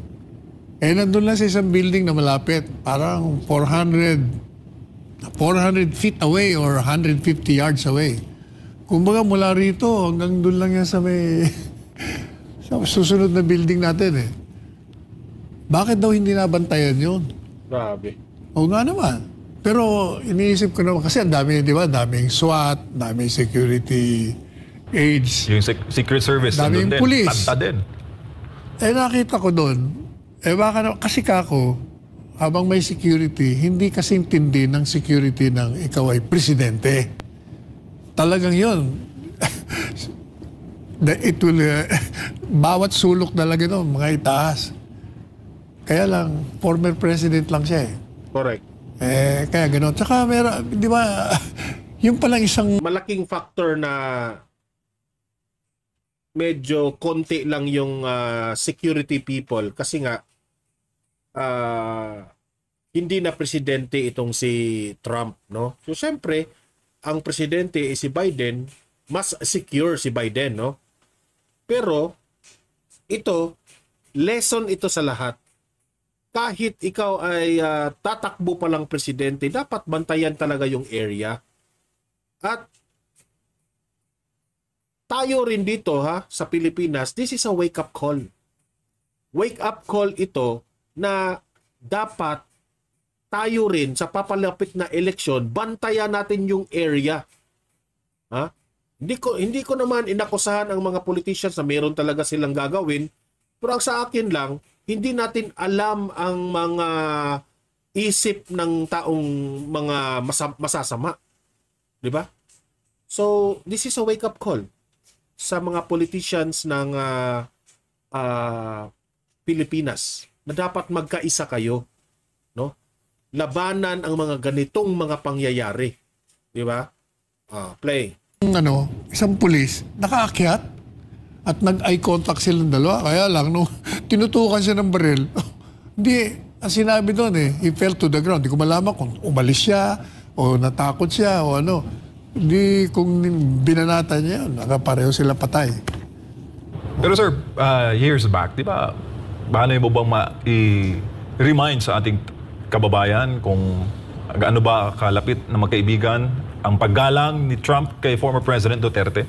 L: nandun lang sa isang building na malapit, parang 400 feet away or 150 yards away. Kumbaga mula rito hanggang doon lang yan sa may sa susunod na building natin eh. Bakit daw hindi nabantayan yun?
C: Grabe.
L: O nga naman. Pero iniisip ko naman, kasi ang dami, di ba? Daming SWAT, daming security aids.
K: Yung Secret Service,
L: daming
K: nandun din.
L: police.
K: Tanta din.
L: Nakita ko doon, baka kasi kako, habang may security, hindi kasi intindi ng security ng ikaw ay presidente. Talagang yun. It will, bawat sulok talaga doon, mga itaas. Kaya lang, former president lang siya eh.
C: Correct.
L: Kaya gano'n. Tsaka meron, di ba, yung palang isang...
C: Malaking factor na medyo konti lang yung security people kasi nga hindi na presidente itong si Trump, no? So, syempre, ang presidente is si Biden, mas secure si Biden, no? Pero, ito, lesson ito sa lahat. Kahit ikaw ay tatakbo pa lang presidente, dapat bantayan talaga yung area. At tayo rin dito sa Pilipinas, this is a wake-up call. Wake-up call ito na dapat tayo rin sa papalapit na eleksyon, bantayan natin yung area. Hindi ko naman inakusahan ang mga politicians na meron talaga silang gagawin, pero ang sa akin lang, hindi natin alam ang mga isip ng taong mga masasama. Di ba? So, this is a wake-up call sa mga politicians ng Pilipinas na dapat magkaisa kayo, no? Labanan ang mga ganitong mga pangyayari. Di ba? Play.
L: Isang pulis, nakaakyat at nag-eye contact silang dalawa. Kaya lang, nung tinutukan siya ng baril, hindi, ang sinabi doon he fell to the ground. Hindi ko malaman kung umalis siya o natakot siya o ano. Hindi, kung binanatan niya yun, nakapareho sila patay.
K: Pero sir, years back, di ba, paano mo bang i-remind sa ating kababayan kung ano ba kalapit na magkaibigan ang paggalang ni Trump kay former President Duterte?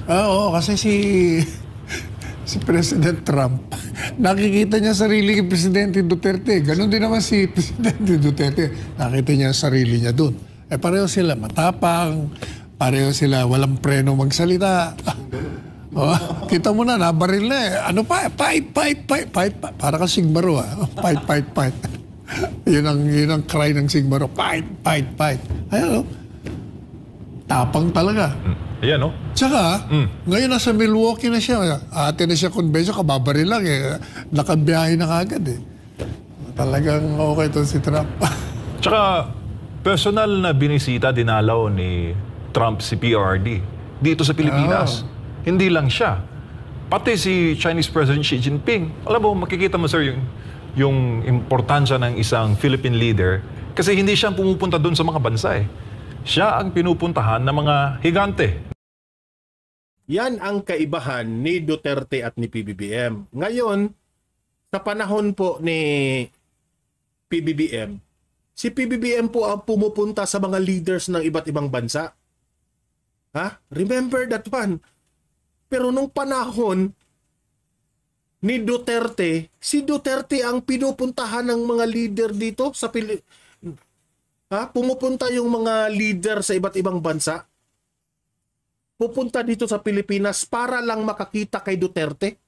L: Oo, kasi si President Trump, nakikita niya sarili kay Presidente Duterte. Ganon din naman si Presidente Duterte. Nakita niya sarili niya dun. Pareho sila matapang, pareho sila walang preno magsalita. Kita mo na, nabaril na eh. Ano pa? Fight. Para kang Sigbaro Fight. Yun ang cry ng Sigbaro. Fight. Ayun, tapang talaga.
K: Ayan, no?
L: Tsaka, ngayon nasa Milwaukee na siya. Ate na siya convention, kababaril lang eh. Nakabiyahe na kagad eh. Talagang okay to si Trump.
K: Tsaka, personal na binisita, dinalaw ni Trump si PRD dito sa Pilipinas. Hindi lang siya. Pati si Chinese President Xi Jinping. Alam mo, makikita mo sir yung importansya ng isang Philippine leader kasi hindi siya pumupunta doon sa mga bansa eh. Siya ang pinupuntahan ng mga higante.
C: Yan ang kaibahan ni Duterte at ni PBBM. Ngayon, sa panahon po ni PBBM, si PBBM po ang pumupunta sa mga leaders ng iba't ibang bansa. Remember that one. Pero nung panahon ni Duterte, si Duterte ang pinupuntahan ng mga leader dito sa pumupunta yung mga leader sa iba't ibang bansa. Pupunta dito sa Pilipinas para lang makakita kay Duterte.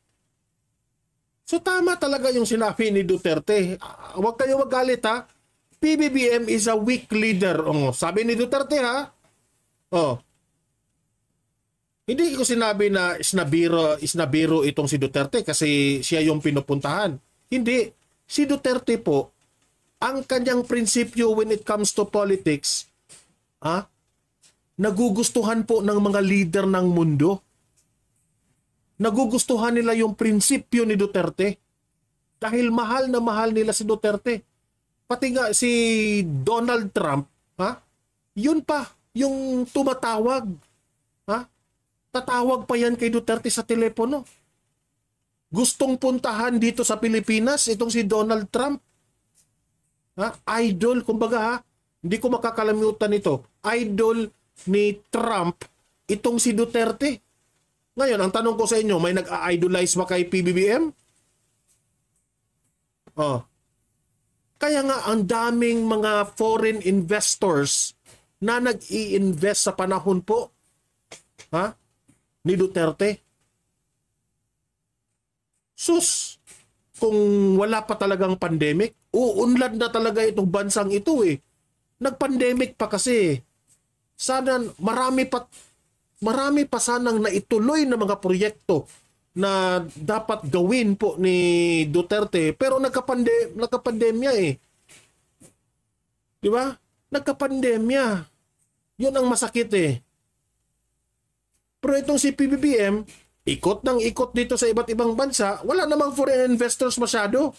C: So tama talaga yung sinabi ni Duterte. Huwag kayo magalit PBBM is a weak leader. Sabi ni Duterte Hindi ko sinabi na isnabiro itong si Duterte kasi siya yung pinupuntahan. Hindi. Si Duterte po, ang kanyang prinsipyo when it comes to politics, nagugustuhan po ng mga leader ng mundo. Nagugustuhan nila yung prinsipyo ni Duterte. Dahil mahal na mahal nila si Duterte. Pati nga si Donald Trump, ha? Yun pa, yung tumatawag. Ha? Tatawag pa yan kay Duterte sa telepono. Gustong puntahan dito sa Pilipinas itong si Donald Trump. Ha? Idol, kumbaga ha, hindi ko makakalimutan ito. Idol ni Trump itong si Duterte. Ngayon, ang tanong ko sa inyo, may nag-idolize ba kay PBBM? Oh. Kaya nga ang daming mga foreign investors na nag-i-invest sa panahon po ni Duterte. Sus, kung wala pa talagang pandemic, uunlad na talaga itong bansang ito eh. Nag-pandemic pa kasi. Sana marami pa sanang naituloy na mga proyekto na dapat gawin po ni Duterte, pero nagkapandemya eh. Di ba? Nagkapandemya. Yun ang masakit eh. Pero itong si PBBM, ikot ng ikot dito sa iba't ibang bansa, wala namang foreign investors masyado.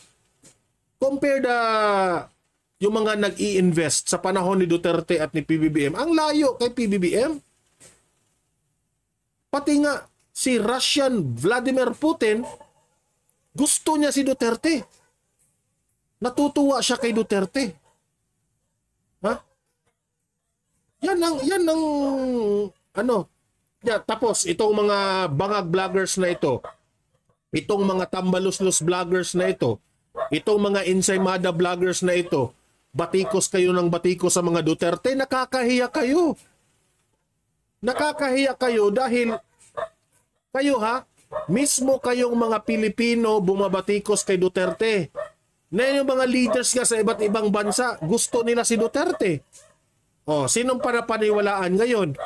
C: Compared yung mga nag-i-invest sa panahon ni Duterte at ni PBBM, ang layo kay PBBM. Pati nga si Russian Vladimir Putin, gusto niya si Duterte. Natutuwa siya kay Duterte. Ha? Yan ang ano. Yeah, tapos itong mga bangag vloggers na ito, itong mga tambaluslos vloggers na ito, itong mga ensaymada vloggers na ito, batikos kayo ng batikos sa mga Duterte, nakakahiya kayo. Nakakahiya kayo dahil kayo mismo kayong mga Pilipino bumabatikos kay Duterte. Na yung mga leaders nga sa iba't ibang bansa, gusto nila si Duterte. O, sinong panapaniwalaan ngayon?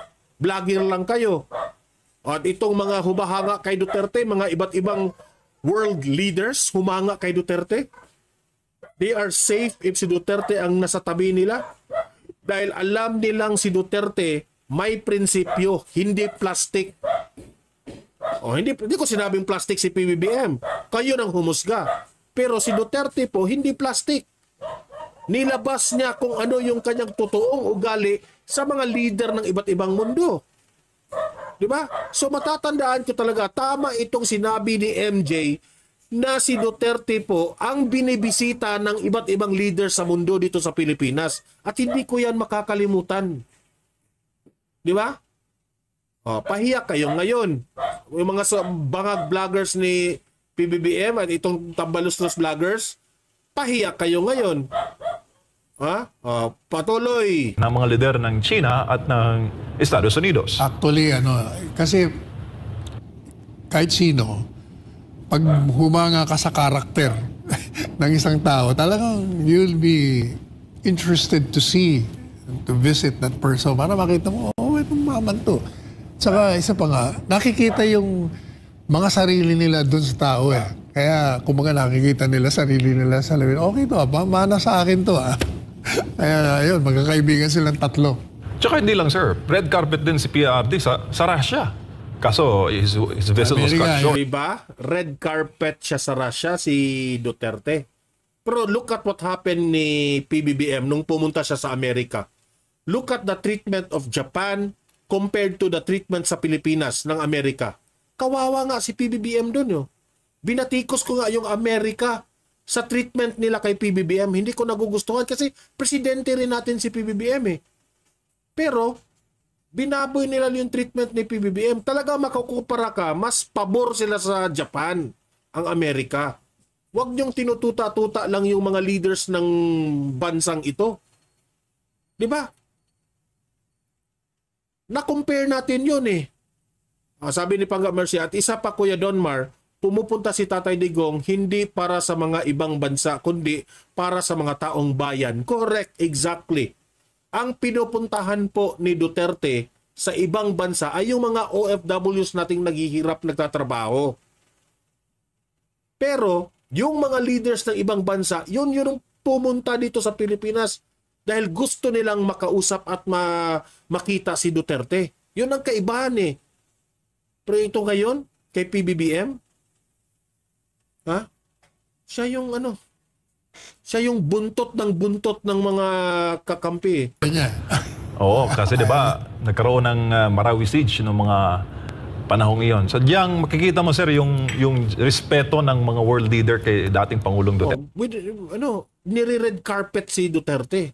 C: Vlogger lang kayo. At itong mga humahanga kay Duterte, mga iba't ibang world leaders humanga kay Duterte, they are safe if si Duterte ang nasa tabi nila. Dahil alam nilang si Duterte may prinsipyo, hindi plastic. O, hindi ko sinabing plastic si PBBM. Kayo nang humusga. Pero si Duterte po, hindi plastic. Nilabas niya kung ano yung kanyang totoong ugali sa mga leader ng iba't ibang mundo. Diba? So matatandaan ko talaga, tama itong sinabi ni MJ na si Duterte po ang binibisita ng iba't ibang leader sa mundo dito sa Pilipinas. At hindi ko yan makakalimutan. Diba? O, pahiya kayo ngayon. Yung mga bangag vloggers ni PBBM at itong tambaluslos vloggers, pahiya kayo ngayon. Patuloy.
K: Ng mga lider ng China at ng Estados Unidos.
L: Actually, kasi kahit sino, pag humanga ka sa karakter ng isang tao, talagang you'll be interested to see, to visit that person para makita mo, itong maman to. Tsaka isa pa nga, nakikita yung mga sarili nila dun sa tao eh. Kaya kumbaga nakikita nila sarili nila sa lawin, okay to, mana sa akin to . Kaya ayun, magkakaibigan silang tatlo.
K: Tsaka hindi lang sir, red carpet din si PRD sa Russia. Kaso his visit was cut short.
C: Diba? Red carpet siya sa Russia, si Duterte. Pero look at what happened ni PBBM nung pumunta siya sa Amerika. Look at the treatment of Japan compared to the treatment sa Pilipinas ng Amerika. Kawawa nga si PBBM doon yo. Binatikos ko nga yung Amerika sa treatment nila kay PBBM. Hindi ko nagugustuhan kasi presidente rin natin si PBBM eh. Pero binaboy nila yung treatment ni PBBM. Talaga makukupara ka, mas pabor sila sa Japan, ang Amerika. Huwag niyong tinututa-tuta lang yung mga leaders ng bansang ito. Di ba? Na-compare natin yun eh. Sabi ni Pangga Mercy, at isa pa Kuya Donmar, pumupunta si Tatay Digong hindi para sa mga ibang bansa, kundi para sa mga taong bayan. Correct, exactly. Ang pinupuntahan po ni Duterte sa ibang bansa ay yung mga OFWs nating naghihirap nagtatrabaho. Pero yung mga leaders ng ibang bansa, yun yung pumunta dito sa Pilipinas dahil gusto nilang makausap at makita si Duterte. Yun ang kaibahan eh. Pero ito ngayon, kay PBBM, siya yung siya yung buntot ng mga kakampi.
K: Oo, kasi 'di ba, nagkaroon ng Marawi siege noong mga panahong iyon. Sadyang makikita mo sir yung respeto ng mga world leader kay dating Pangulong Duterte.
C: Nire-red carpet si Duterte.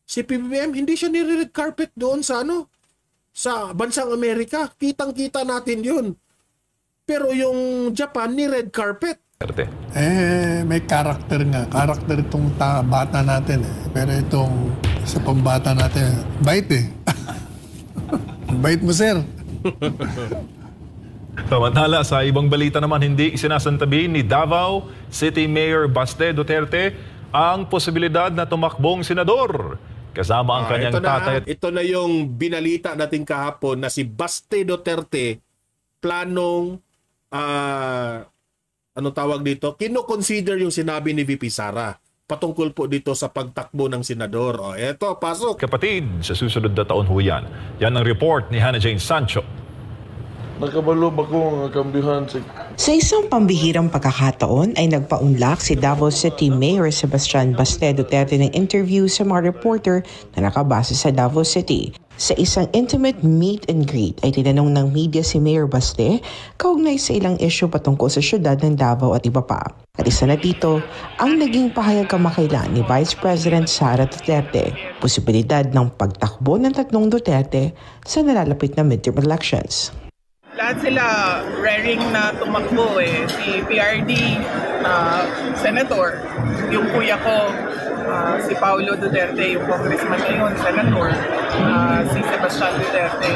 C: Si PBBM hindi siya nire-red carpet doon sa sa bansang Amerika. Kitang-kita natin 'yun. Pero yung Japan ni red carpet.
L: May karakter nga. Karakter itong bata natin eh. Pero itong sa pambata natin, bait eh. Bait mo, sir.
K: Samantala, sa ibang balita naman, hindi isinasantabi ni Davao City Mayor Baste Duterte ang posibilidad na tumakbong senador. Kasama ang kanyang tatay.
C: Ito na yung binalita natin kahapon na si Baste Duterte planong ano tawag dito? Kino-consider yung sinabi ni VP Sara patungkol po dito sa pagtakbo ng senador. Eto, pasok.
K: Kapatid, sa susunod na taon ho yan. Yan ang report ni Hannah Jane Sancho.
M: Nakabalo ba ko ang kambihan
N: Sa isang pambihirang pagkakataon ay nagpaunlak si Davao City Mayor Sebastian Baste Duterte ng interview sa mga reporter na nakabase sa Davao City. Sa isang intimate meet and greet ay tinanong ng media si Mayor Baste kaugnay sa ilang isyu patungkol sa syudad ng Davao at iba pa. At isa na dito ang naging pahayag kamakailan ni Vice President Sara Duterte, posibilidad ng pagtakbo ng tatlong Duterte sa nalalapit na midterm elections.
O: Lahat sila raring na tumakbo eh. Si PRD, Senator, yung kuya ko, si Paulo Duterte, yung congressman ngayon, Senator, si Sebastian Duterte.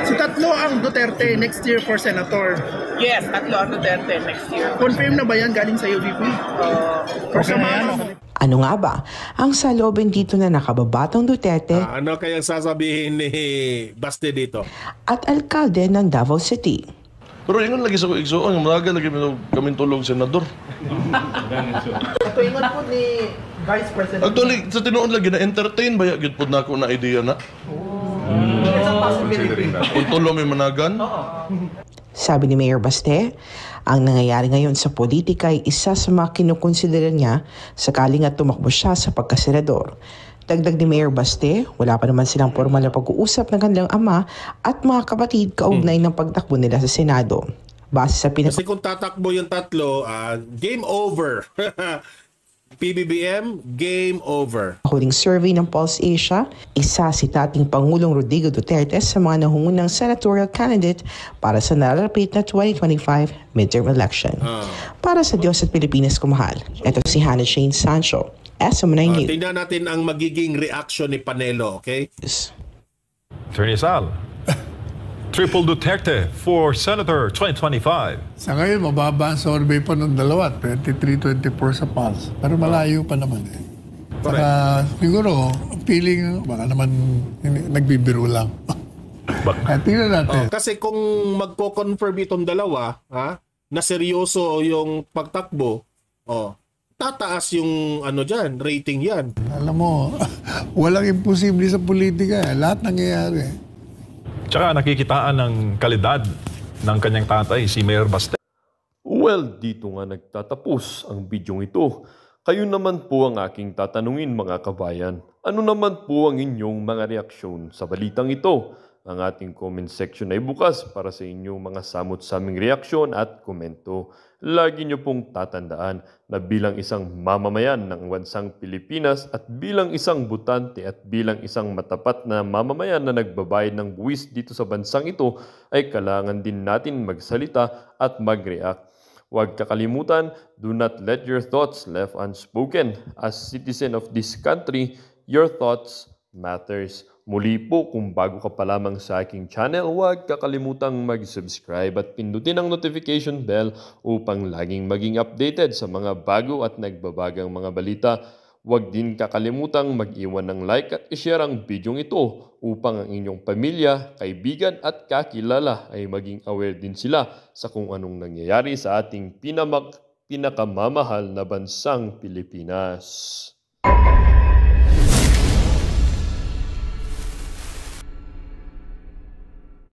P: So tatlo ang Duterte next year for Senator?
O: Yes, tatlo ang Duterte next year.
P: Confirm na ba yan galing sa UVP?
N: Okay na yan. Ano nga ba ang saloobin dito na nakababatang Duterte?
C: Ano kayang sasabihin ni Baste dito?
N: At alkalde ng Davao City.
M: Pero ingon lagi sa igsoon, mga lagi kami tulog senador.
P: Ito ingon po ni Vice President.
M: Actually, sa tinuod lagi na-entertain ba yagid po na ako na idea na?
P: It's a possibility.
M: Kung tulo may managan?
N: Sabi ni Mayor Baste, ang nangyayari ngayon sa politika ay isa sa mga kinukonsidera niya sakaling at tumakbo siya sa pagkasenador. Dagdag ni Mayor Baste, wala pa naman silang formal na pag-uusap ng kanilang ama at mga kapatid kaugnay ng pagtakbo nila sa Senado. Base sa
C: Kasi kung tatakbo yung tatlo, game over. PBBM, game over.
N: Huling survey ng Pulse Asia, isa si dating Pangulong Rodrigo Duterte sa mga nangungunang senatorial candidate para sa nalalapit na 2025 midterm election. Para sa Diyos at Pilipinas kumahal, ito si Hannah Jane Sancho, SM9 News.
C: Tingnan natin ang magiging reaction ni Panelo, okay?
K: Attorney Sal, Triple Duterte for Senator 2025.
L: Sa ngayon, mababa ang survey pa ng dalawa, 23-24 sa Pulse. Pero malayo pa naman eh. Saka siguro, feeling, baka naman nagbibiro lang. Tingnan natin.
C: Kasi kung magko-confirm itong dalawa, na seryoso yung pagtakbo, tataas yung dyan, rating yan.
L: Alam mo, walang imposible sa politika. Lahat nangyayari.
K: Tsaka nakikitaan ng kalidad ng kanyang tatay, si Mayor Baste.
A: Well, dito nga nagtatapos ang bidyong ito. Kayo naman po ang aking tatanungin mga kabayan. Ano naman po ang inyong mga reaksyon sa balitang ito? Ang ating comment section ay bukas para sa inyong mga samot-saming reaksyon at komento. Lagi niyo pong tatandaan na bilang isang mamamayan ng bansang Pilipinas at bilang isang butante at bilang isang matapat na mamamayan na nagbabayad ng buwis dito sa bansang ito ay kailangan din natin magsalita at mag-react. Huwag kakalimutan, do not let your thoughts left unspoken. As citizen of this country, your thoughts matters. Muli po, kung bago ka pa lamang sa aking channel, huwag kakalimutang mag-subscribe at pindutin ang notification bell upang laging maging updated sa mga bago at nagbabagang mga balita. Huwag din kakalimutang mag-iwan ng like at i-share ang bidyong ito upang ang inyong pamilya, kaibigan at kakilala ay maging aware din sila sa kung anong nangyayari sa ating pinakamamahal na bansang Pilipinas.